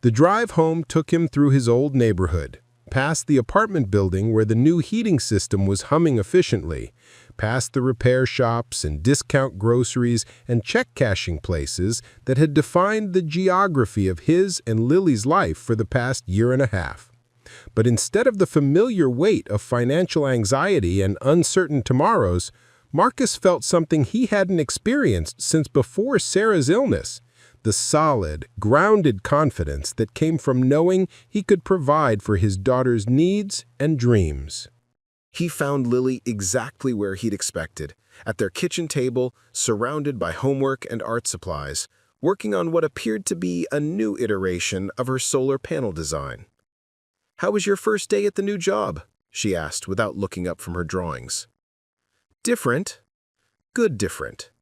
The drive home took him through his old neighborhood, past the apartment building where the new heating system was humming efficiently, past the repair shops and discount groceries and check-cashing places that had defined the geography of his and Lily's life for the past year and a half. But instead of the familiar weight of financial anxiety and uncertain tomorrows, Marcus felt something he hadn't experienced since before Sarah's illness: the solid, grounded confidence that came from knowing he could provide for his daughter's needs and dreams. He found Lily exactly where he'd expected, at their kitchen table, surrounded by homework and art supplies, working on what appeared to be a new iteration of her solar panel design. "How was your first day at the new job?" she asked without looking up from her drawings. "Different. Good different."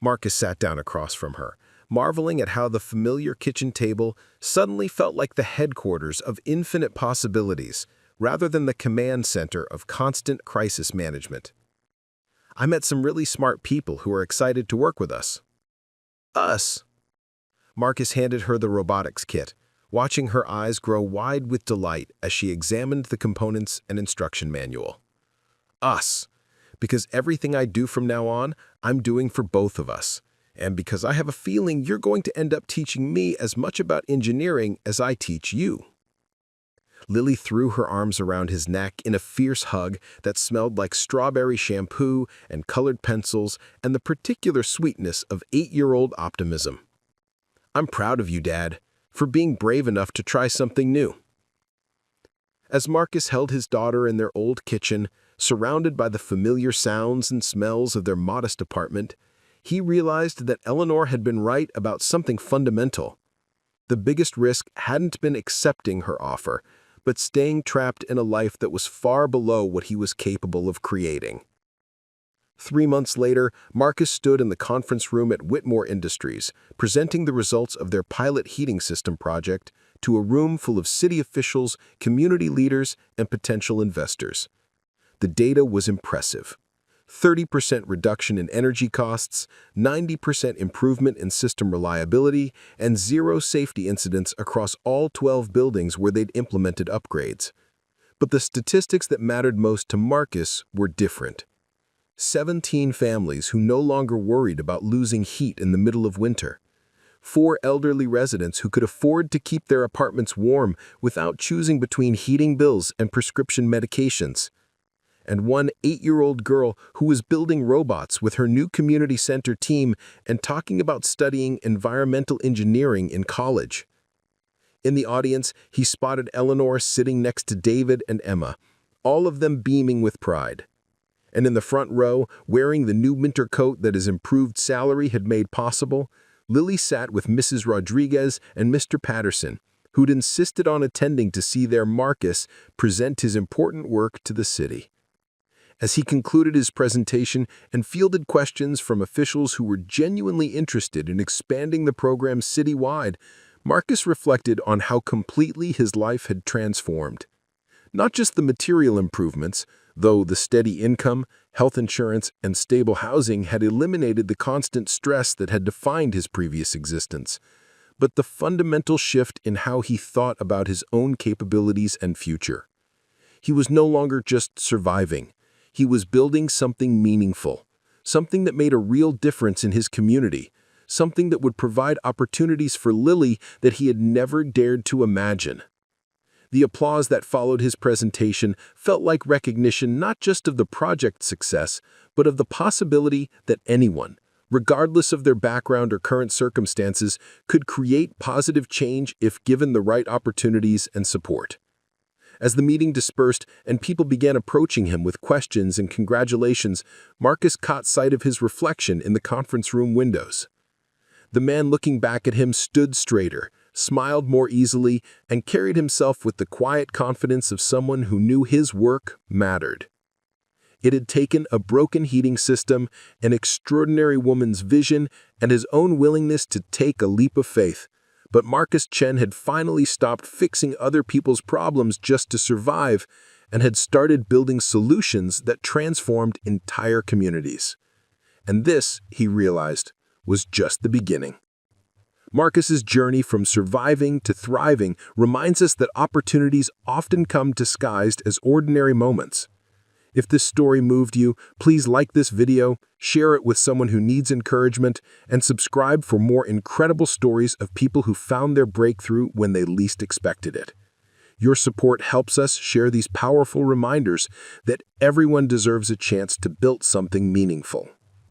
Marcus sat down across from her, marveling at how the familiar kitchen table suddenly felt like the headquarters of infinite possibilities, rather than the command center of constant crisis management. "I met some really smart people who are excited to work with us." "Us?" Marcus handed her the robotics kit, watching her eyes grow wide with delight as she examined the components and instruction manual. "Us. Because everything I do from now on, I'm doing for both of us. And because I have a feeling you're going to end up teaching me as much about engineering as I teach you." Lily threw her arms around his neck in a fierce hug that smelled like strawberry shampoo and colored pencils and the particular sweetness of 8-year-old optimism. "I'm proud of you, Dad, for being brave enough to try something new." As Marcus held his daughter in their old kitchen, surrounded by the familiar sounds and smells of their modest apartment, he realized that Eleanor had been right about something fundamental. The biggest risk hadn't been accepting her offer, but staying trapped in a life that was far below what he was capable of creating. 3 months later, Marcus stood in the conference room at Whitmore Industries, presenting the results of their pilot heating system project to a room full of city officials, community leaders, and potential investors. The data was impressive. 30% reduction in energy costs, 90% improvement in system reliability, and 0 safety incidents across all 12 buildings where they'd implemented upgrades. But the statistics that mattered most to Marcus were different. 17 families who no longer worried about losing heat in the middle of winter. 4 elderly residents who could afford to keep their apartments warm without choosing between heating bills and prescription medications. And 1 8-year-old girl who was building robots with her new community center team and talking about studying environmental engineering in college. In the audience, he spotted Eleanor sitting next to David and Emma, all of them beaming with pride. And in the front row, wearing the new winter coat that his improved salary had made possible, Lily sat with Mrs. Rodriguez and Mr. Patterson, who'd insisted on attending to see their Marcus present his important work to the city. As he concluded his presentation and fielded questions from officials who were genuinely interested in expanding the program citywide, Marcus reflected on how completely his life had transformed. Not just the material improvements, though the steady income, health insurance, and stable housing had eliminated the constant stress that had defined his previous existence, but the fundamental shift in how he thought about his own capabilities and future. He was no longer just surviving. He was building something meaningful, something that made a real difference in his community, something that would provide opportunities for Lily that he had never dared to imagine. The applause that followed his presentation felt like recognition not just of the project's success, but of the possibility that anyone, regardless of their background or current circumstances, could create positive change if given the right opportunities and support. As the meeting dispersed and people began approaching him with questions and congratulations, Marcus caught sight of his reflection in the conference room windows. The man looking back at him stood straighter, smiled more easily, and carried himself with the quiet confidence of someone who knew his work mattered. It had taken a broken heating system, an extraordinary woman's vision, and his own willingness to take a leap of faith. But Marcus Chen had finally stopped fixing other people's problems just to survive and had started building solutions that transformed entire communities. And this, he realized, was just the beginning. Marcus's journey from surviving to thriving reminds us that opportunities often come disguised as ordinary moments. If this story moved you, please like this video, share it with someone who needs encouragement, and subscribe for more incredible stories of people who found their breakthrough when they least expected it. Your support helps us share these powerful reminders that everyone deserves a chance to build something meaningful.